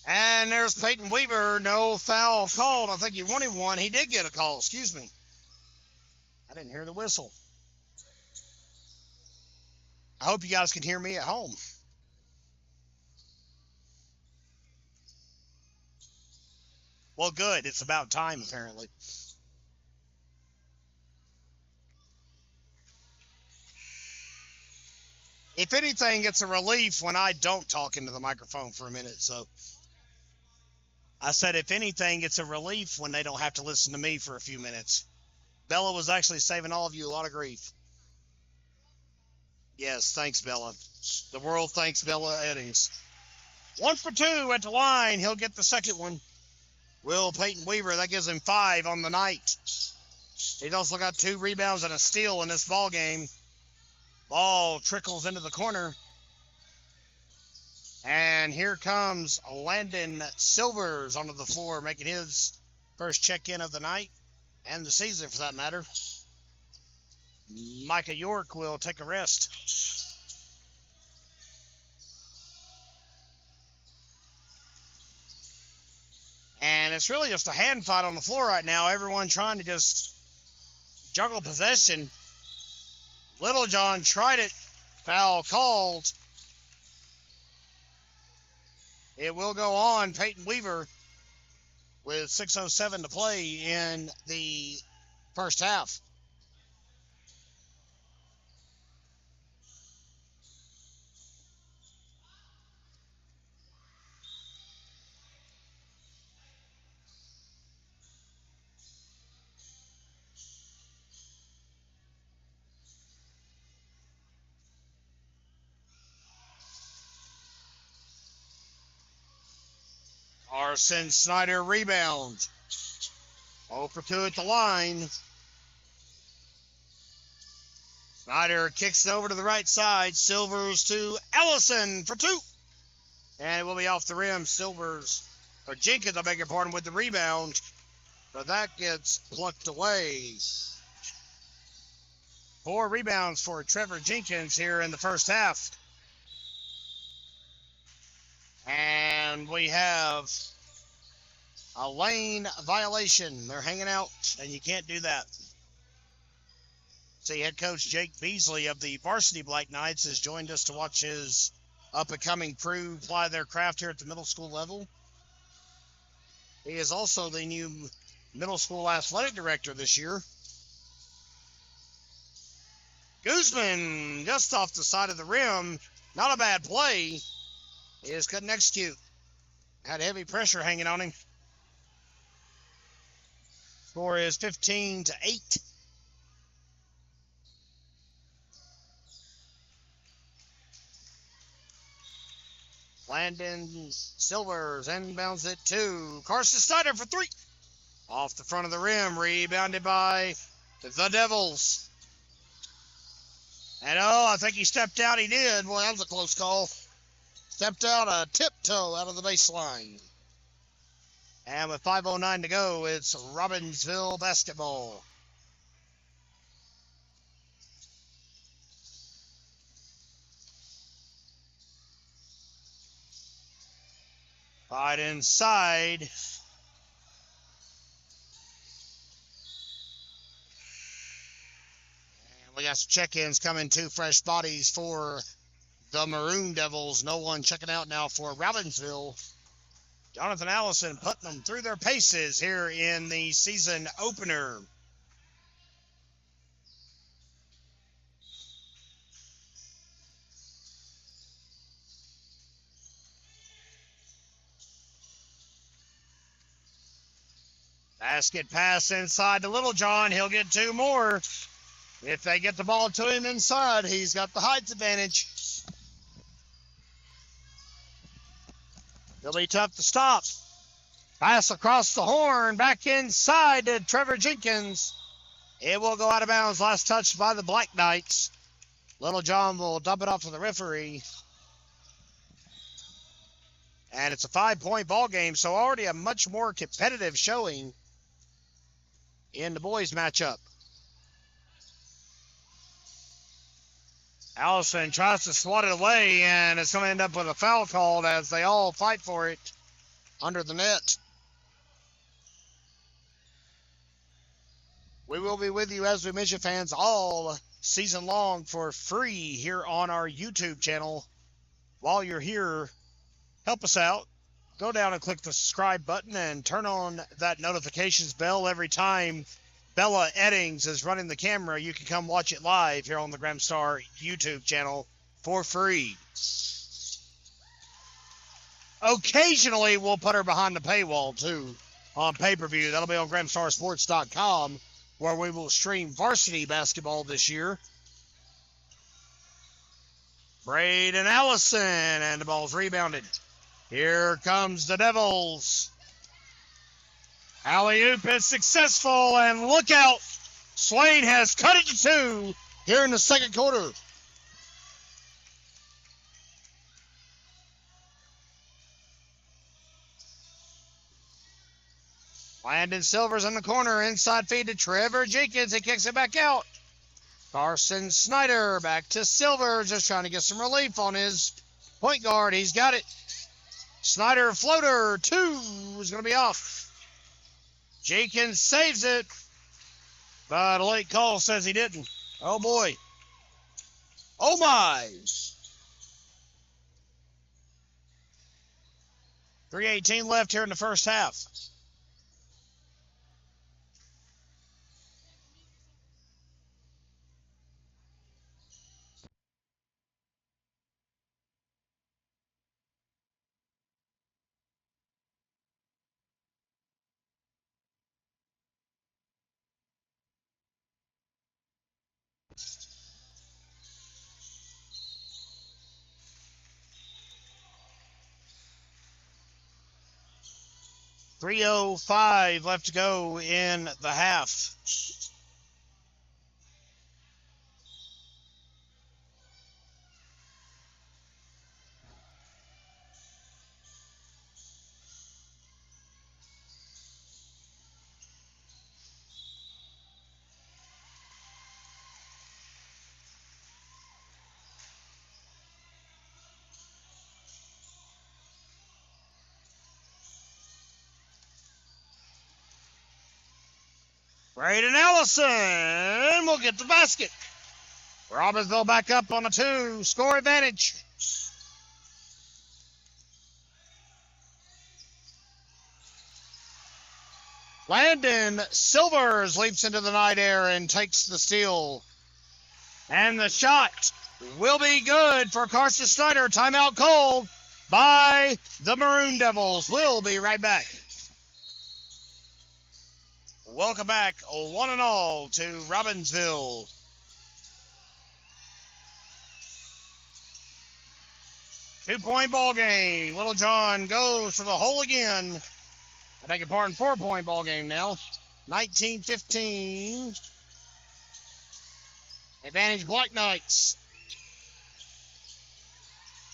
And there's Peyton Weaver. No foul called. I think he wanted one. He did get a call. Excuse me. I didn't hear the whistle. I hope you guys can hear me at home. Well, good. It's about time, apparently. If anything, it's a relief when I don't talk into the microphone for a minute. So I said, if anything, it's a relief when they don't have to listen to me for a few minutes. Bella was actually saving all of you a lot of grief. Yes, thanks, Bella. The world thanks Bella Eddings. 1 for 2 at the line. He'll get the second one. Will Peyton Weaver, that gives him 5 on the night. He's also got 2 rebounds and a steal in this ball game. Ball trickles into the corner. And here comes Landon Silvers onto the floor, making his first check-in of the night and the season, for that matter. Micah York will take a rest. And it's really just a hand fight on the floor right now. Everyone trying to just juggle possession. Littlejohn tried it. Foul called. It will go on. Peyton Weaver with 6:07 to play in the first half. Carson Snyder rebound. 0 for 2 at the line. Snyder kicks it over to the right side. Silvers to Ellison for 2. And it will be off the rim. Jenkins, I beg your pardon, with the rebound. But that gets plucked away. 4 rebounds for Trevor Jenkins here in the first half. And we have a lane violation. They're hanging out, and you can't do that. See, head coach Jake Beasley of the varsity Black Knights has joined us to watch his up-and-coming crew ply their craft here at the middle school level. He is also the new middle school athletic director this year. Guzman, just off the side of the rim. Not a bad play. He just couldn't execute. Had heavy pressure hanging on him. Score is 15-8. Landon Silvers inbounds it to Carson Snyder for 3. Off the front of the rim, rebounded by the Devils. And I think he stepped out. He did. Boy, that was a close call. Stepped out a tiptoe out of the baseline. And with 5:09 to go, it's Robbinsville basketball. Right inside. And we got some check-ins coming. 2 fresh bodies for the Maroon Devils. No one checking out now for Robbinsville. Jonathan Allison putting them through their paces here in the season opener. Basket pass inside to Little John. He'll get 2 more. If they get the ball to him inside, he's got the height advantage. It'll be tough to stop. Pass across the horn, back inside to Trevor Jenkins. It will go out of bounds. Last touch by the Black Knights. Little John will dump it off to the referee. And it's a 5-point ball game, so already a much more competitive showing in the boys matchup. Allison tries to swat it away, and it's going to end up with a foul called as they all fight for it under the net. We will be with you, as we mentioned, fans, all season long for free here on our YouTube channel. While you're here, help us out. Go down and click the subscribe button and turn on that notifications bell every time Bella Eddings is running the camera. You can come watch it live here on the Gramstar YouTube channel for free. Occasionally, we'll put her behind the paywall, too, on pay-per-view. That'll be on GramstarSports.com, where we will stream varsity basketball this year. Braden Allison, and the ball's rebounded. Here comes the Devils. Alley-oop is successful, and look out. Swain has cut it to 2 here in the second quarter. Landon Silver's in the corner. Inside feed to Trevor Jenkins. He kicks it back out. Carson Snyder back to Silver, just trying to get some relief on his point guard. He's got it. Snyder floater, 2 is going to be off. Jenkins saves it, but a late call says he didn't. Oh, boy. Oh, my. 3:18 left here in the first half. .305 left to go in the half. Braden Allison will get the basket. Robbinsville back up on a 2-score advantage. Landon Silvers leaps into the night air and takes the steal. And the shot will be good for Carson Snyder. Timeout called by the Maroon Devils. We'll be right back. Welcome back, one and all, to Robbinsville. Two-point ball game. Little John goes for the hole again. I beg your pardon, 4-point ball game now. 19-15. Advantage Black Knights.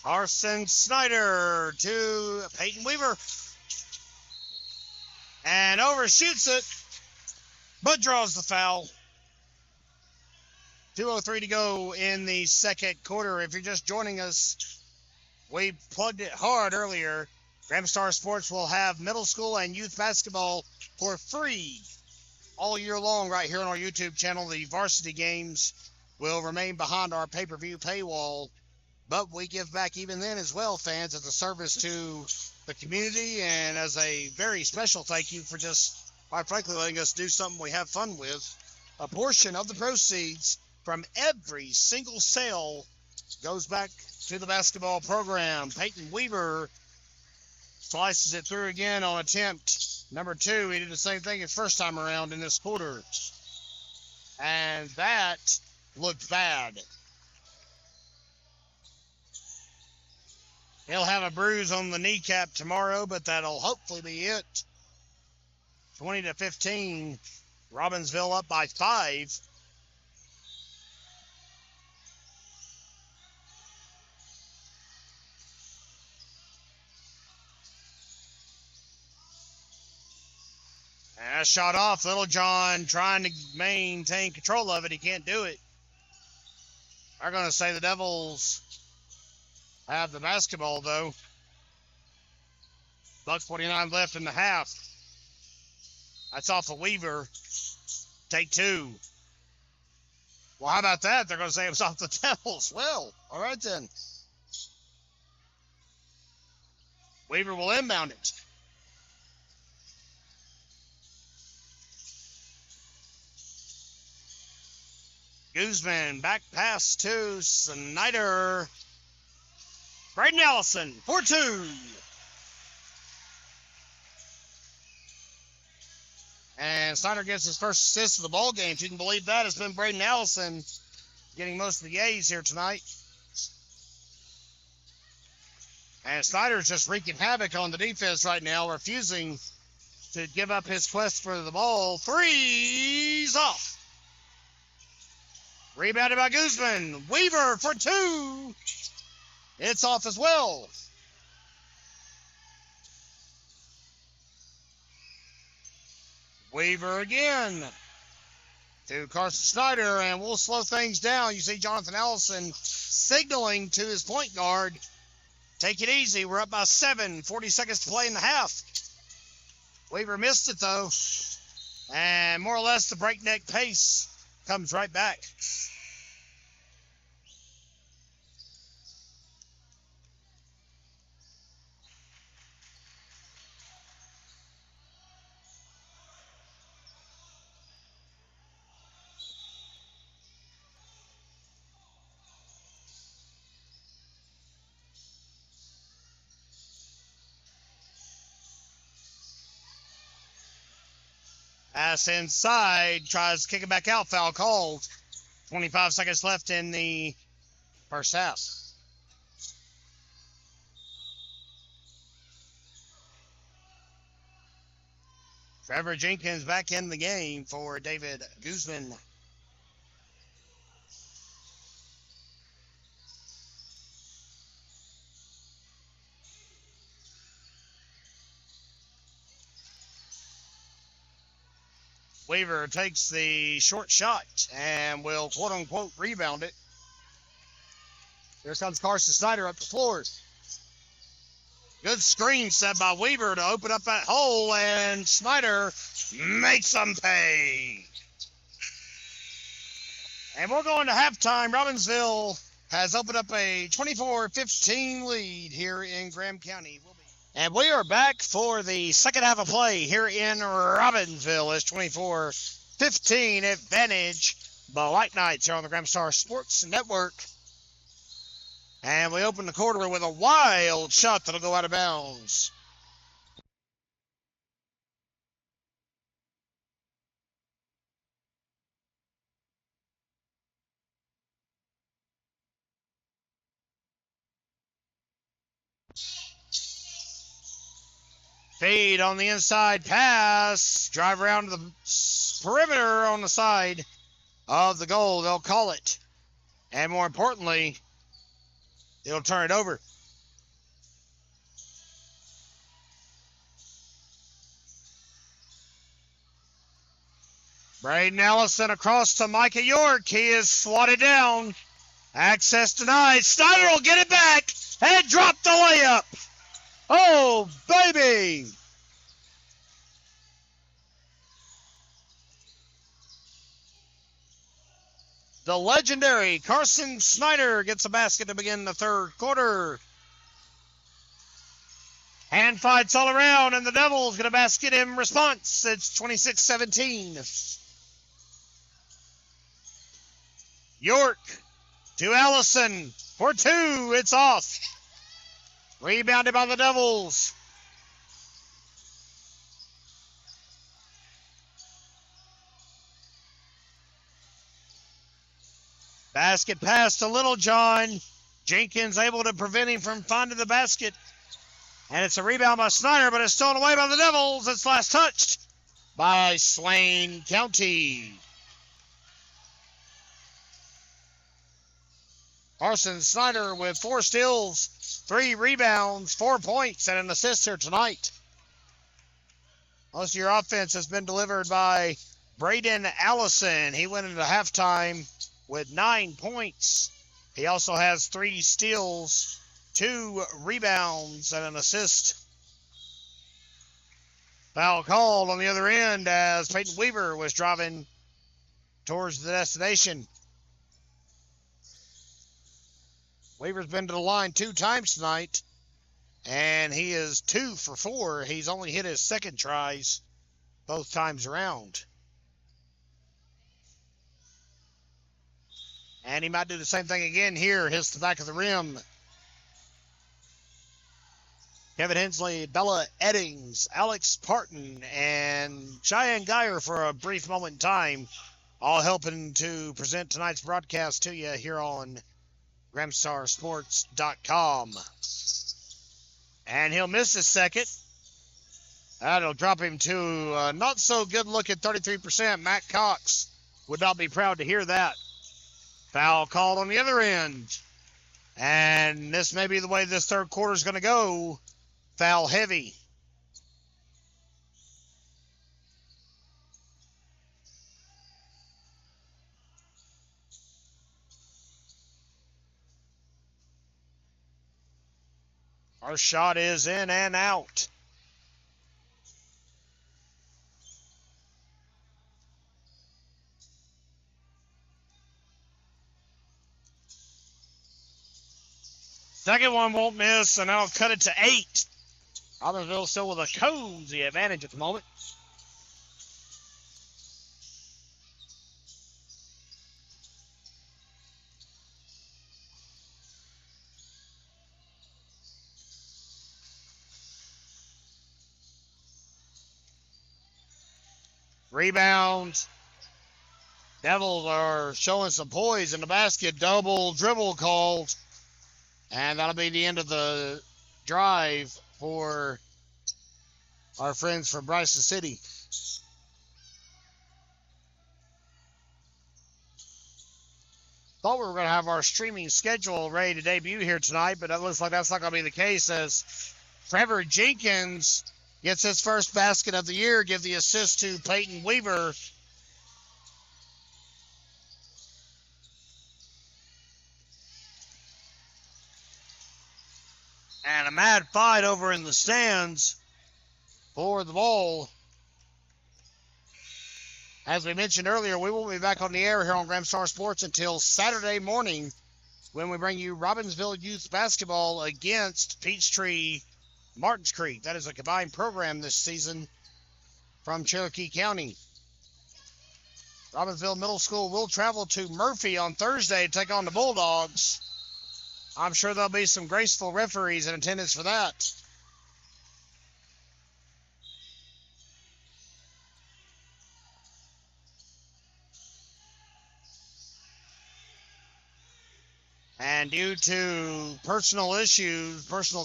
Carson Snyder to Peyton Weaver. And overshoots it, but draws the foul. 2:03 to go in the second quarter. If you're just joining us, we plugged it hard earlier. Gramstar Sports will have middle school and youth basketball for free all year long right here on our YouTube channel. The varsity games will remain behind our pay-per-view paywall, but we give back even then as well, fans, as a service to the community and as a very special thank you for just, quite frankly, letting us do something we have fun with. A portion of the proceeds from every single sale goes back to the basketball program. Peyton Weaver slices it through again on attempt Number 2, he did the same thing his first time around in this quarter. And that looked bad. He'll have a bruise on the kneecap tomorrow, but that'll hopefully be it. 20-15. Robbinsville up by 5. And that shot off. Little John trying to maintain control of it. He can't do it. I'm going to say the Devils have the basketball, though. $1:49 left in the half. That's off of Weaver. Take 2. Well, how about that? They're going to say it was off the Devils. Well, all right then. Weaver will inbound it. Guzman back pass to Snyder. Braden Allison, 4-2. And Snyder gets his first assist of the ball game. If you can believe that, it's been Braden Allison getting most of the A's here tonight. And Snyder's just wreaking havoc on the defense right now, refusing to give up his quest for the ball. 3's off. Rebounded by Guzman. Weaver for 2. It's off as well. Weaver again to Carson Snyder, and we'll slow things down. You see Jonathan Allison signaling to his point guard, take it easy. We're up by 7. 40 seconds to play in the half. Weaver missed it, though. And more or less the breakneck pace comes right back. Pass inside, tries to kick it back out, foul called. 25 seconds left in the first half. Trevor Jenkins back in the game for David Guzman. Weaver takes the short shot and will quote-unquote rebound it. Here comes Carson Snyder up the floor. Good screen set by Weaver to open up that hole, and Snyder makes them pay. And we're going to halftime. Robbinsville has opened up a 24-15 lead here in Graham County. And we are back for the second half of play here in Robbinsville. It's 24-15 advantage. The White Knights here on the Graham Star Sports Network. And we open the quarter with a wild shot that'll go out of bounds. Fade on the inside pass. Drive around to the perimeter on the side of the goal. They'll call it. And more importantly, they'll turn it over. Braden Allison across to Micah York. He is swatted down. Access denied. Snyder will get it back and drop the layup. Oh, baby! The legendary Carson Snyder gets a basket to begin the third quarter. Hand fights all around, and the Devils get a basket in response. It's 26-17. York to Allison for 2. It's off. Rebounded by the Devils. Basket pass to Little John. Jenkins able to prevent him from finding the basket. And it's a rebound by Snyder, but it's stolen away by the Devils. It's last touched by Swain County. Carson Snyder with 4 steals, 3 rebounds, 4 points, and an assist here tonight. Most of your offense has been delivered by Braden Allison. He went into halftime with 9 points. He also has 3 steals, 2 rebounds, and an assist. Foul called on the other end as Peyton Weaver was driving towards the destination. Weaver's been to the line 2 times tonight, and he is 2 for 4. He's only hit his second tries both times around. And he might do the same thing again here. Hits the back of the rim. Kevin Hensley, Bella Eddings, Alex Parton, and Cheyenne Geyer for a brief moment in time, all helping to present tonight's broadcast to you here on GramstarSports.com. And he'll miss his second. That'll drop him to a not so good look at 33%. Matt Cox would not be proud to hear that. Foul called on the other end. And this may be the way this third quarter is going to go. Foul heavy. Our shot is in and out. Second one won't miss, and that'll cut it to 8. Robbinsville still with a cozy advantage at the moment. Rebound. Devils are showing some poise in the basket. Double dribble called. And that'll be the end of the drive for our friends from Bryson City. Thought we were going to have our streaming schedule ready to debut here tonight, but it looks like that's not going to be the case as Trevor Jenkins gets his first basket of the year, give the assist to Peyton Weaver. And a mad fight over in the stands for the ball. As we mentioned earlier, we won't be back on the air here on Gramstar Sports until Saturday morning when we bring you Robbinsville Youth Basketball against Peachtree Martins Creek. That is a combined program this season from Cherokee County. Robbinsville Middle School will travel to Murphy on Thursday to take on the Bulldogs. I'm sure there'll be some graceful referees in attendance for that. And due to personal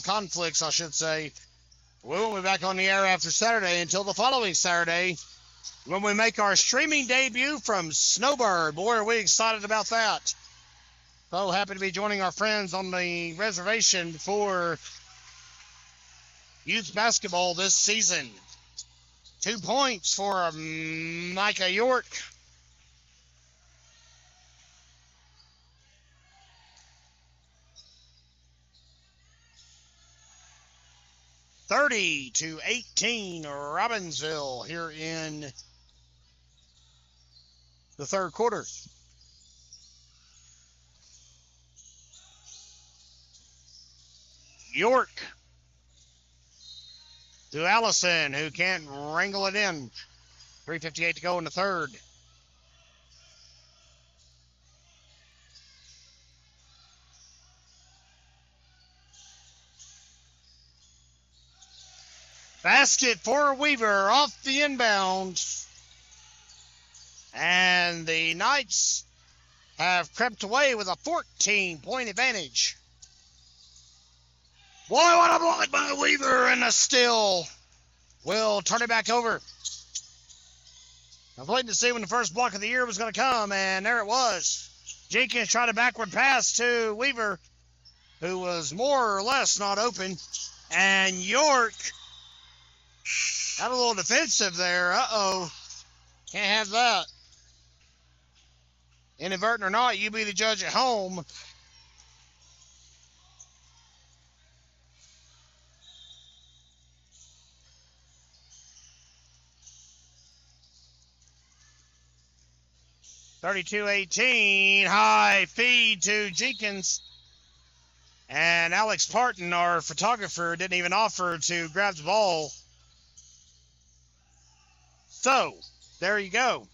conflicts, I should say, we won't be back on the air after Saturday until the following Saturday when we make our streaming debut from Snowbird. Boy, are we excited about that. So happy to be joining our friends on the reservation for youth basketball this season. 2 points for Micah York. (30-18) Robbinsville here in the third quarter. York to Allison, who can't wrangle it in. 3:58 to go in the third. Basket for Weaver off the inbound. And the Knights have crept away with a 14-point advantage. Boy, what a block by Weaver, and a steal will turn it back over. I was waiting to see when the first block of the year was going to come, and there it was. Jenkins tried a backward pass to Weaver, who was more or less not open, and York got a little defensive there. Uh-oh. Can't have that. Inadvertent or not, you be the judge at home. (32-18), high feed to Jenkins. And Alex Parton, our photographer, didn't even offer to grab the ball. So, there you go.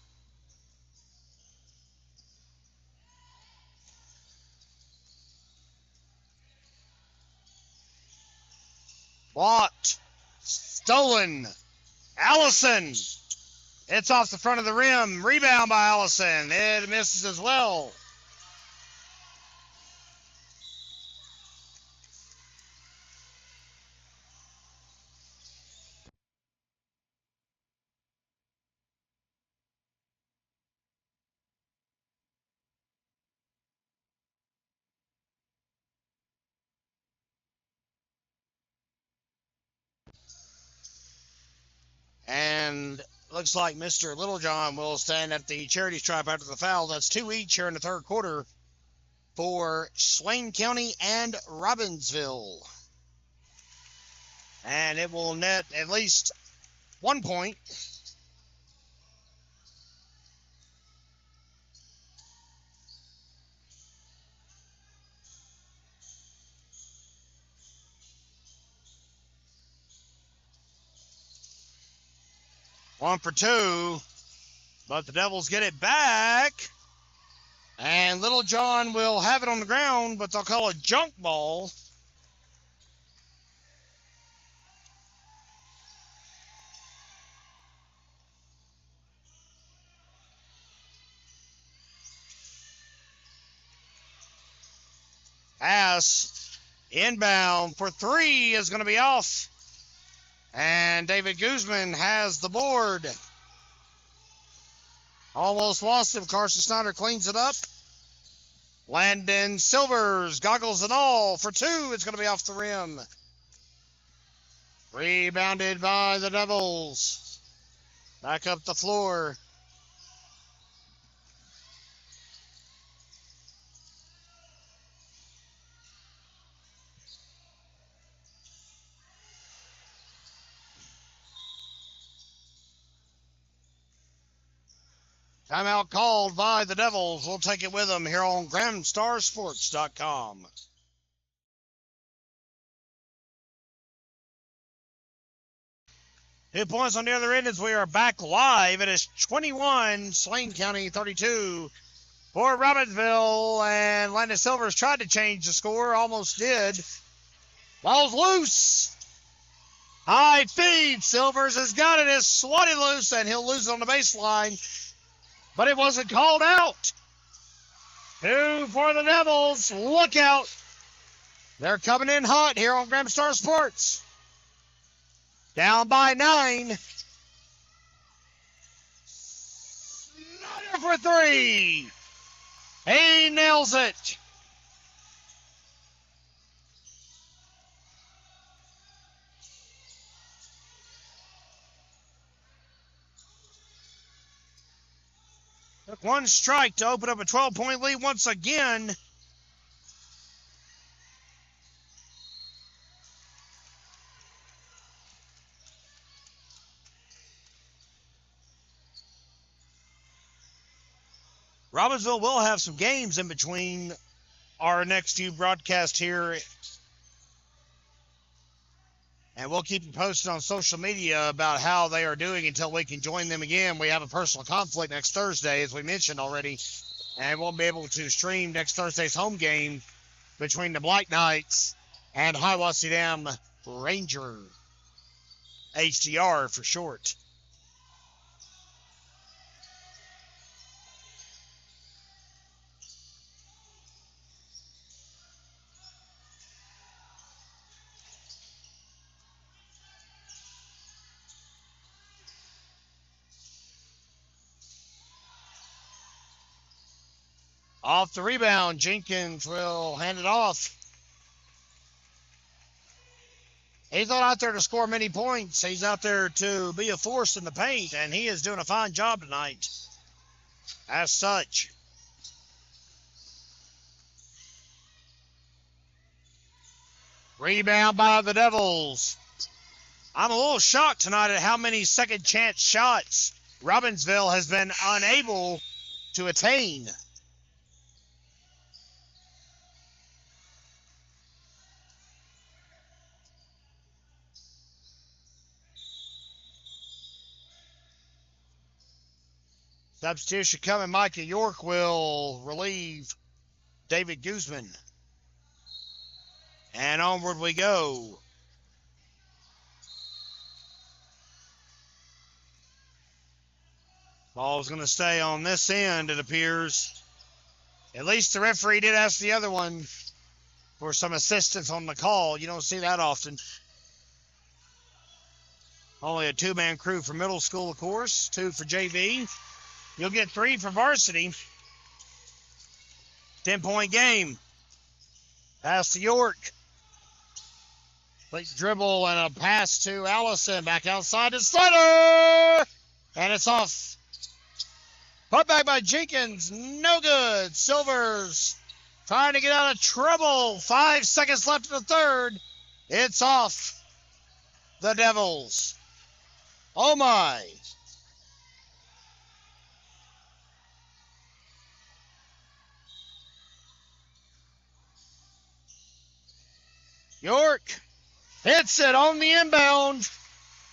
Blocked. Stolen. Allison. It's off the front of the rim. Rebound by Allison. It misses as well. And looks like Mr. Littlejohn will stand at the charity stripe after the foul. That's 2 each here in the third quarter for Swain County and Robbinsville. And it will net at least 1 point. One for two, but the Devils get it back. And Littlejohn will have it on the ground, but they'll call a junk ball. Pass inbound for three is going to be off. And David Guzman has the board. Almost lost him. Carson Snyder cleans it up. Landon Silvers, goggles and all, for two. It's going to be off the rim. Rebounded by the Devils. Back up the floor. Timeout called by the Devils. We'll take it with them here on GramStarSports.com. 2 points on the other end as we are back live. It is 21, Swain County 32 for Robbinsville. And Landon Silvers tried to change the score, almost did. Ball's loose. High feed. Silvers has got it. It's swatted loose, and he'll lose it on the baseline. But it wasn't called out. Two for the Devils. Look out. They're coming in hot here on Gramstar Sports. Down by 9. Snyder for three. He nails it. Took one strike to open up a 12-point lead once again. Robbinsville will have some games in between our next few broadcasts here. And we'll keep you posted on social media about how they are doing until we can join them again. We have a personal conflict next Thursday, as we mentioned already, and won't be able to stream next Thursday's home game between the Black Knights and Hiawassee Dam Ranger, HDR for short. Off the rebound, Jenkins will hand it off. He's not out there to score many points. He's out there to be a force in the paint, and he is doing a fine job tonight. As such. Rebound by the Devils. I'm a little shocked tonight at how many second chance shots Robbinsville has been unable to attain. Substitution coming. Micah York will relieve David Guzman. And onward we go. Ball's going to stay on this end, it appears. At least the referee did ask the other one for some assistance on the call. You don't see that often. Only a two-man crew for middle school, of course. 2 for JV. You'll get 3 for varsity. 10-point game. Pass to York. Quick dribble and a pass to Allison. Back outside to Slider. And it's off. Put back by Jenkins. No good. Silvers trying to get out of trouble. 5 seconds left in the third. It's off. The Devils. Oh my. York hits it on the inbound.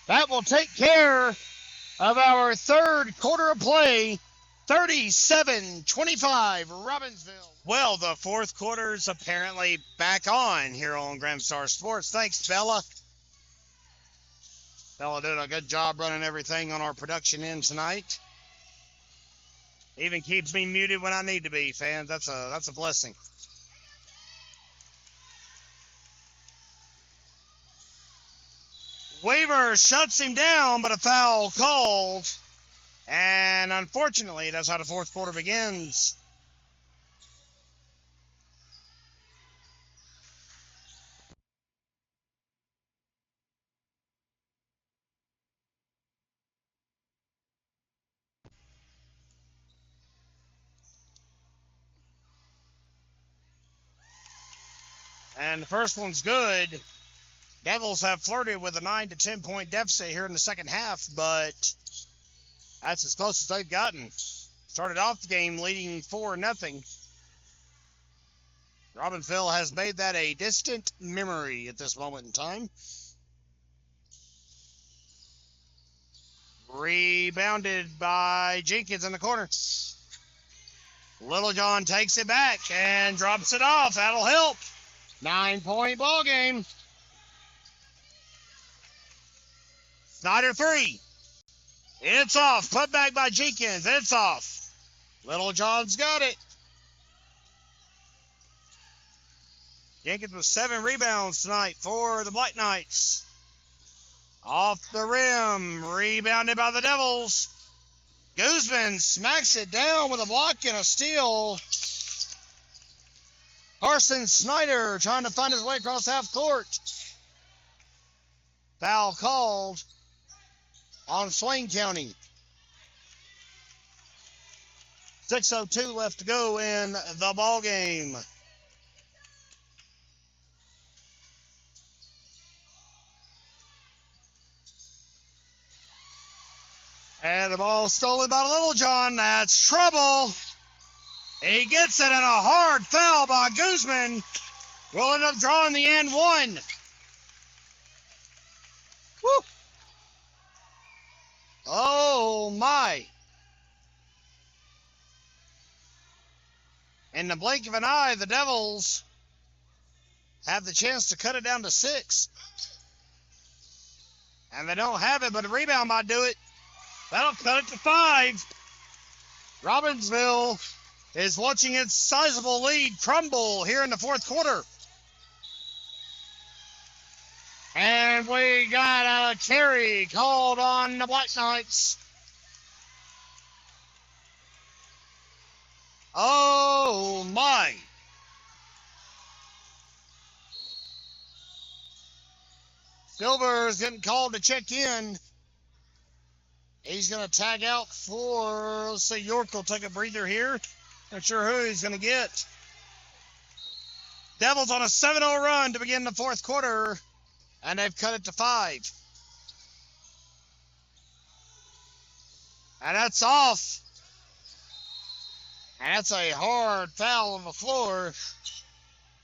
That will take care of our third quarter of play. 37-25, Robbinsville. Well, the fourth quarter's apparently back on here on Grand Star Sports. Thanks, Bella. Bella doing a good job running everything on our production end tonight. Even keeps me muted when I need to be, fans. That's a blessing. Weaver shuts him down, but a foul called. And unfortunately, that's how the fourth quarter begins. And the first one's good. Devils have flirted with a 9 to 10 point deficit here in the second half, but that's as close as they've gotten. Started off the game leading 4-0. Robbinsville has made that a distant memory at this moment in time. Rebounded by Jenkins in the corner. Littlejohn takes it back and drops it off. That'll help. 9-point ball game. Snyder 3. It's off. Put back by Jenkins. It's off. Littlejohn's got it. Jenkins with 7 rebounds tonight for the Black Knights. Off the rim. Rebounded by the Devils. Guzman smacks it down with a block and a steal. Carson Snyder trying to find his way across half court. Foul called on Swain County. 6:02 left to go in the ball game. And the ball stolen by Littlejohn. That's trouble. He gets it in a hard foul by Guzman. Will end up drawing the end one. Woo. Oh, my. In the blink of an eye, the Devils have the chance to cut it down to 6. And they don't have it, but a rebound might do it. That'll cut it to 5. Robbinsville is watching its sizable lead crumble here in the fourth quarter. And we got a carry called on the Black Knights. Oh, Gilbert's getting called to check in. He's going to tag out for, let's see, York will take a breather here. Not sure who he's going to get. Devils on a 7-0 run to begin the fourth quarter, and they've cut it to 5. And that's off. And that's a hard foul on the floor.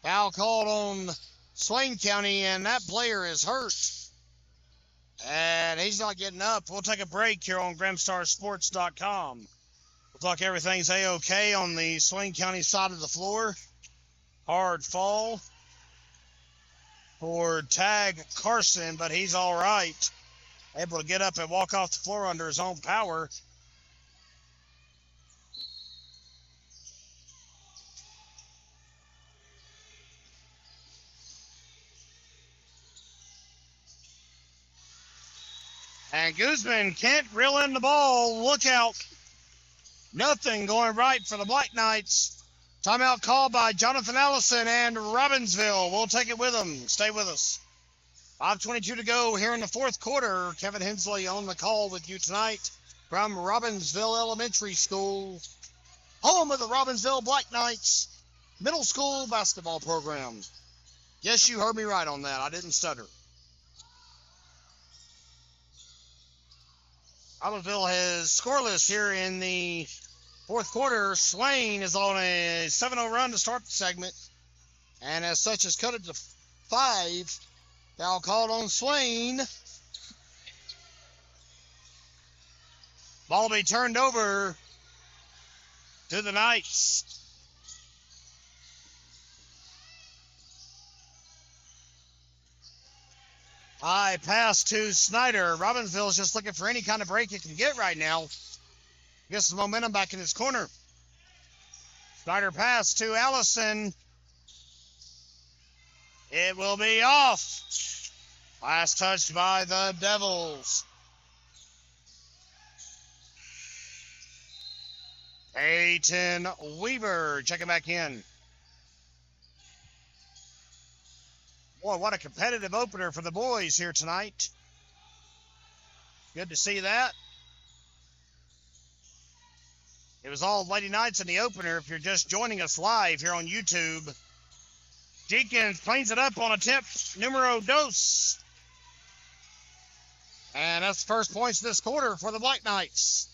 Foul called on Swain County, and that player is hurt. And he's not getting up. We'll take a break here on GrimstarSports.com. We'll talk everything's A-OK on the Swain County side of the floor. Hard fall for Tag Carson, but he's all right. Able to get up and walk off the floor under his own power. And Guzman can't reel in the ball. Look out. Nothing going right for the Black Knights. Timeout called by Jonathan Allison and Robbinsville. We'll take it with them. Stay with us. 5:22 to go here in the fourth quarter. Kevin Hensley on the call with you tonight from Robbinsville Elementary School, home of the Robbinsville Black Knights middle school basketball program. Yes, you heard me right on that. I didn't stutter. Robbinsville is scoreless here in the fourth quarter. Swain is on a 7-0 run to start the segment, and as such has cut it to 5. Foul called on Swain. Ball will be turned over to the Knights. High pass to Snyder. Robbinsville is just looking for any kind of break it can get right now. Gets the momentum back in his corner. Snyder pass to Allison. It will be off. Last touch by the Devils. Peyton Weaver checking back in. Boy, what a competitive opener for the boys here tonight. Good to see that. It was all Lady Knights in the opener. If you're just joining us live here on YouTube, Jenkins cleans it up on attempt numero dos. And that's the first points this quarter for the Black Knights.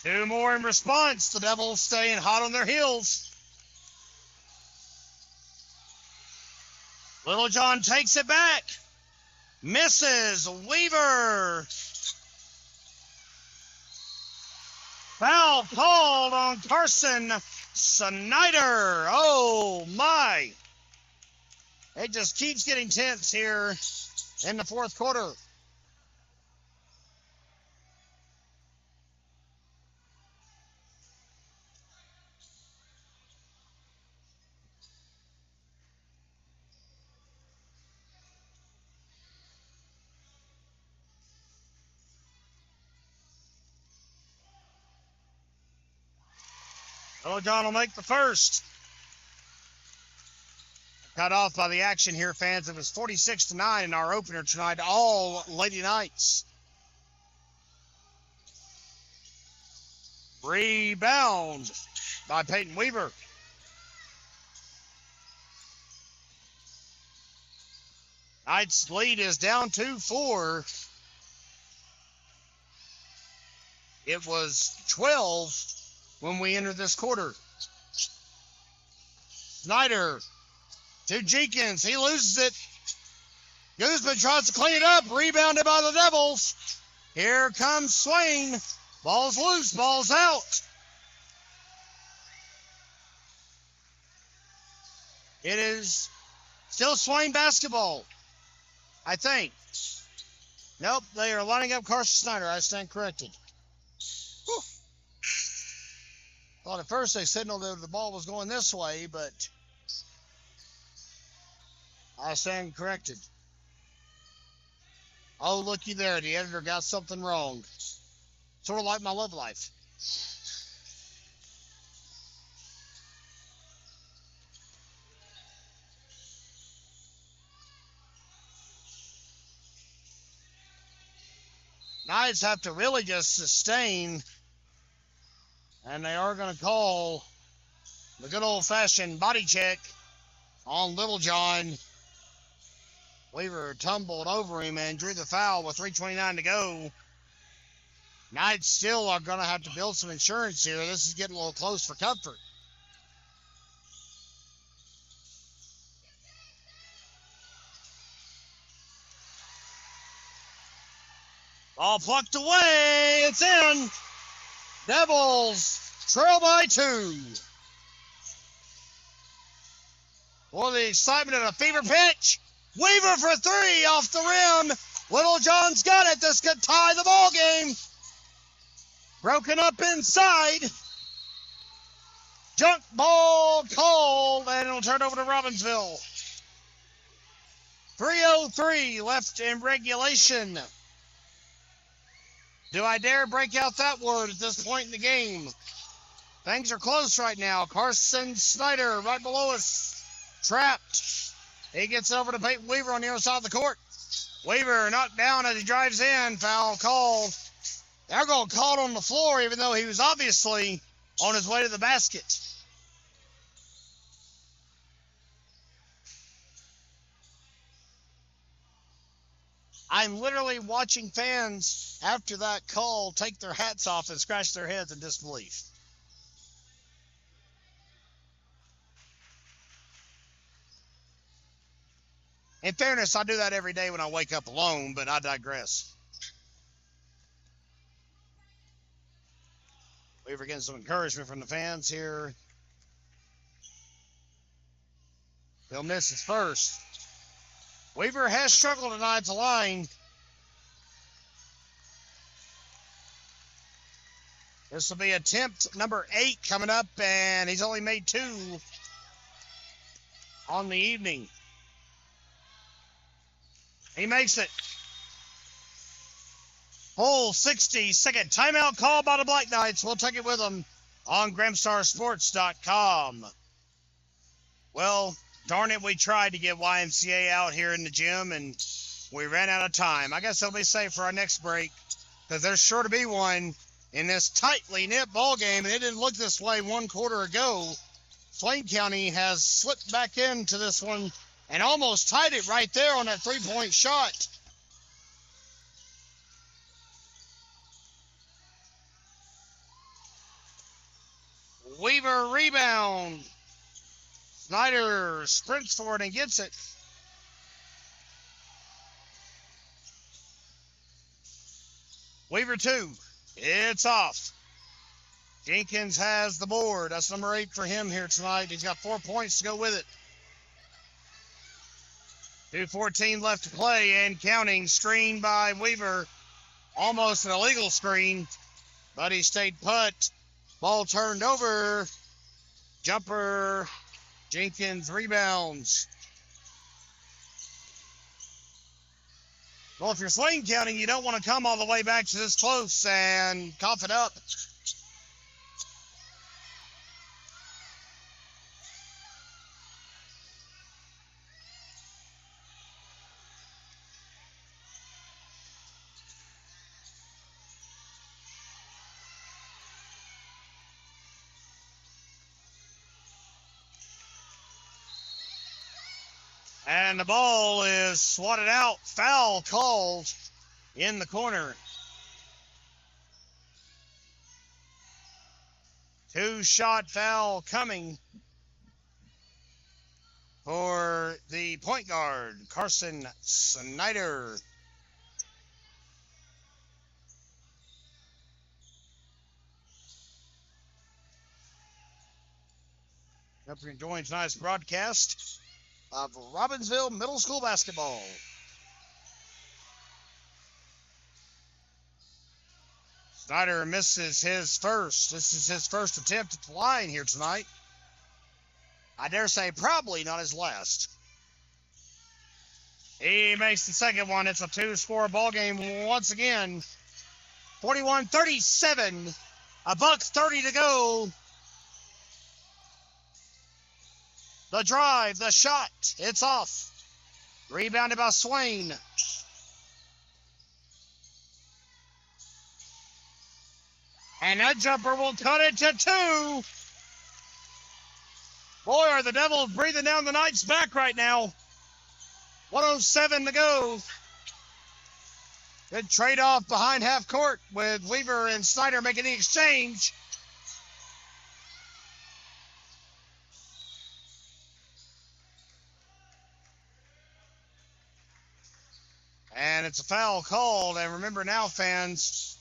2 more in response. The Devils staying hot on their heels. Littlejohn takes it back. Misses. Weaver. Foul called on Carson Snyder. Oh, my. It just keeps getting tense here in the fourth quarter. Littlejohn will make the first. Cut off by the action here, fans. It was 46-9 in our opener tonight. All Lady Knights. Rebound by Peyton Weaver. Knights lead is down to 4. It was 12 when we entered this quarter. Snyder to Jenkins. He loses it. Guzman tries to clean it up. Rebounded by the Devils. Here comes Swain. Ball's loose. Ball's out. It is still Swain basketball, I think. Nope, they are lining up Carson Snyder. I stand corrected. Whew. Thought at first they signaled that the ball was going this way, but I stand corrected. Oh, looky there. The editor got something wrong. Sort of like my love life. Knights have to really just sustain, and they are going to call the good old-fashioned body check on Little John. Weaver tumbled over him and drew the foul with 3:29 to go. Knights still are going to have to build some insurance here. This is getting a little close for comfort. Ball plucked away. It's in. Devils trail by 2. For the excitement of a fever pitch. Weaver for 3 off the rim. Little John's got it. This could tie the ball game. Broken up inside. Junk ball called, and it'll turn over to Robbinsville. 3:03 left in regulation. Do I dare break out that word at this point in the game? Things are close right now. Carson Snyder right below us. Trapped. He gets over to Peyton Weaver on the other side of the court. Weaver knocked down as he drives in. Foul called. They're going to call it on the floor, even though he was obviously on his way to the basket. I'm literally watching fans after that call take their hats off and scratch their heads in disbelief. In fairness, I do that every day when I wake up alone, but I digress. Weaver getting some encouragement from the fans here. He'll miss his first. Weaver has struggled tonight at the line. This will be attempt number 8 coming up, and he's only made 2 on the evening. He makes it. Full 60-second timeout call by the Black Knights. We'll take it with them on GramstarSports.com. Well, darn it, we tried to get YMCA out here in the gym, and we ran out of time. I guess they'll be safe for our next break, because there's sure to be one in this tightly knit ball game, and it didn't look this way 1 quarter ago. Swain County has slipped back into this one and almost tied it right there on that 3-point shot. Weaver rebound. Snyder sprints for it and gets it. Weaver 2. It's off. Jenkins has the board. That's number 8 for him here tonight. He's got 4 points to go with it. 2:14 left to play and counting. Screen by Weaver. Almost an illegal screen, but he stayed put. Ball turned over. Jumper. Jenkins rebounds. Well, if you're Swain County, you don't want to come all the way back to this close and cough it up. And the ball is swatted out. Foul called in the corner. 2-shot foul coming for the point guard, Carson Snyder. Hope you're enjoying tonight's broadcast of Robbinsville Middle School basketball. Snyder misses his first. This is his first attempt at the line here tonight. I dare say probably not his last. He makes the second one. It's a 2-score ball game once again. 41-37. $1:30 to go. The drive, the shot, it's off. Rebounded by Swain. And that jumper will cut it to 2. Boy, are the Devils breathing down the Knights' back right now. 1:07 to go. Good trade-off behind half court with Weaver and Snyder making the exchange. And it's a foul called. And remember now, fans,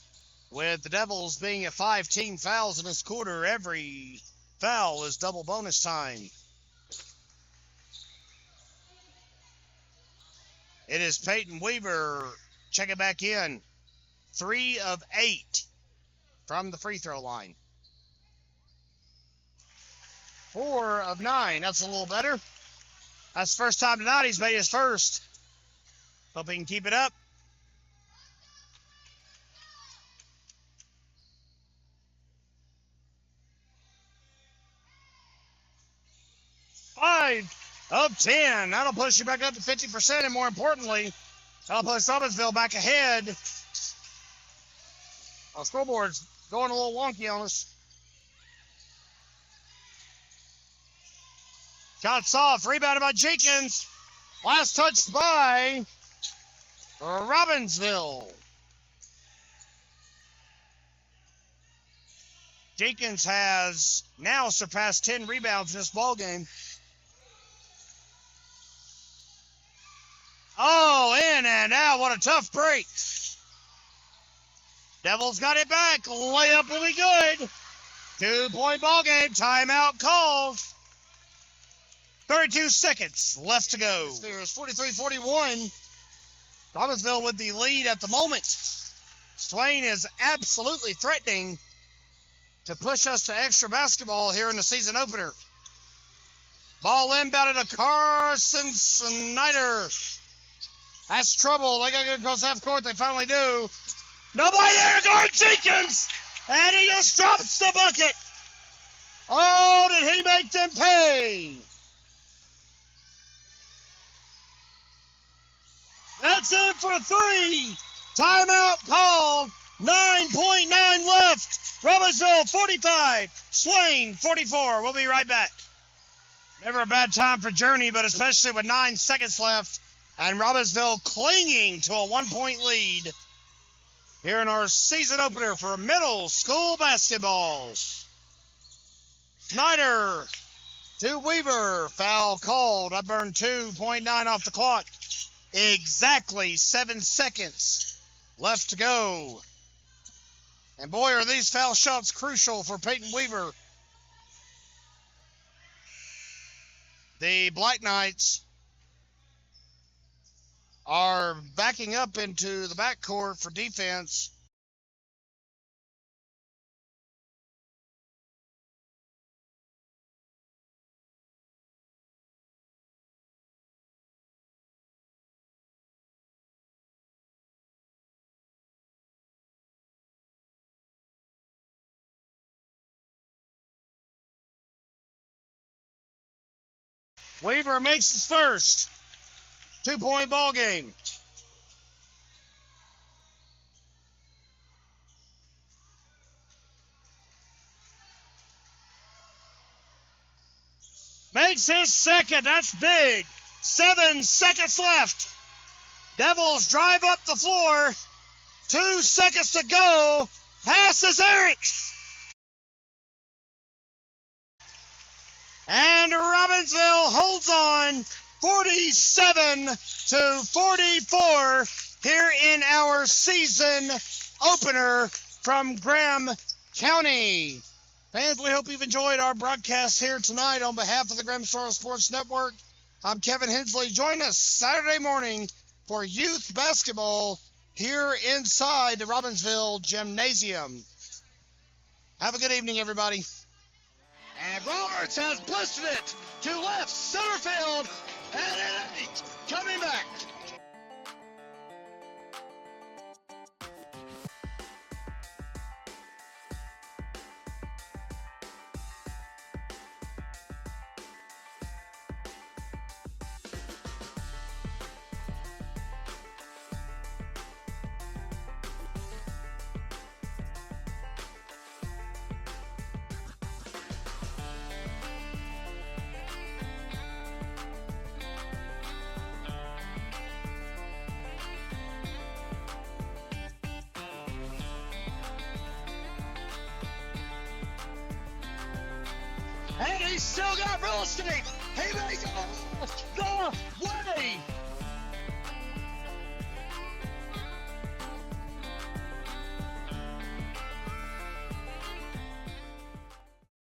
with the Devils being at 5 team fouls in this quarter, every foul is double bonus time. It is Peyton Weaver checking back in. 3 of 8 from the free throw line. 4 of 9. That's a little better. That's the first time tonight he's made his first. Hope he can keep it up. Five of 10. That'll push you back up to 50%, and more importantly, that'll push Robbinsville back ahead. Our scoreboard's going a little wonky on us. Shots off, rebounded by Jenkins. Last touch by Robbinsville. Jenkins has now surpassed 10 rebounds in this ballgame. Oh, in and out. What a tough break. Devils got it back. Layup will be good. 2-point ball game. Timeout called. 32 seconds left to go. There's 43-41. Robbinsville with the lead at the moment. Swain is absolutely threatening to push us to extra basketball here in the season opener. Ball inbounded to Carson Snyder. That's trouble. They got to get across half court. They finally do. Nobody there. Guard Jenkins. And he just drops the bucket. Oh, did he make them pay? That's it for 3. Timeout called. 9.9 left. Robbinsville 45. Swain 44. We'll be right back. Never a bad time for Journey, but especially with 9 seconds left. And Robbinsville clinging to a 1-point lead here in our season opener for middle school basketball. Snyder to Weaver. Foul called. I burned 2.9 off the clock. Exactly 7 seconds left to go. And boy, are these foul shots crucial for Peyton Weaver. The Black Knights are backing up into the backcourt for defense. Weaver makes his first 2-point ball game. Makes his second. That's big. 7 seconds left. Devils drive up the floor. 2 seconds to go. Passes Eric. And Robbinsville holds on 47-44 here in our season opener from Graham County. Fans, we hope you've enjoyed our broadcast here tonight on behalf of the Graham Star Sports Network. I'm Kevin Hensley. Join us Saturday morning for youth basketball here inside the Robbinsville Gymnasium. Have a good evening, everybody. And Roberts has blistered it to left center field, and it ain't coming back. and he's still got real estate. He may go the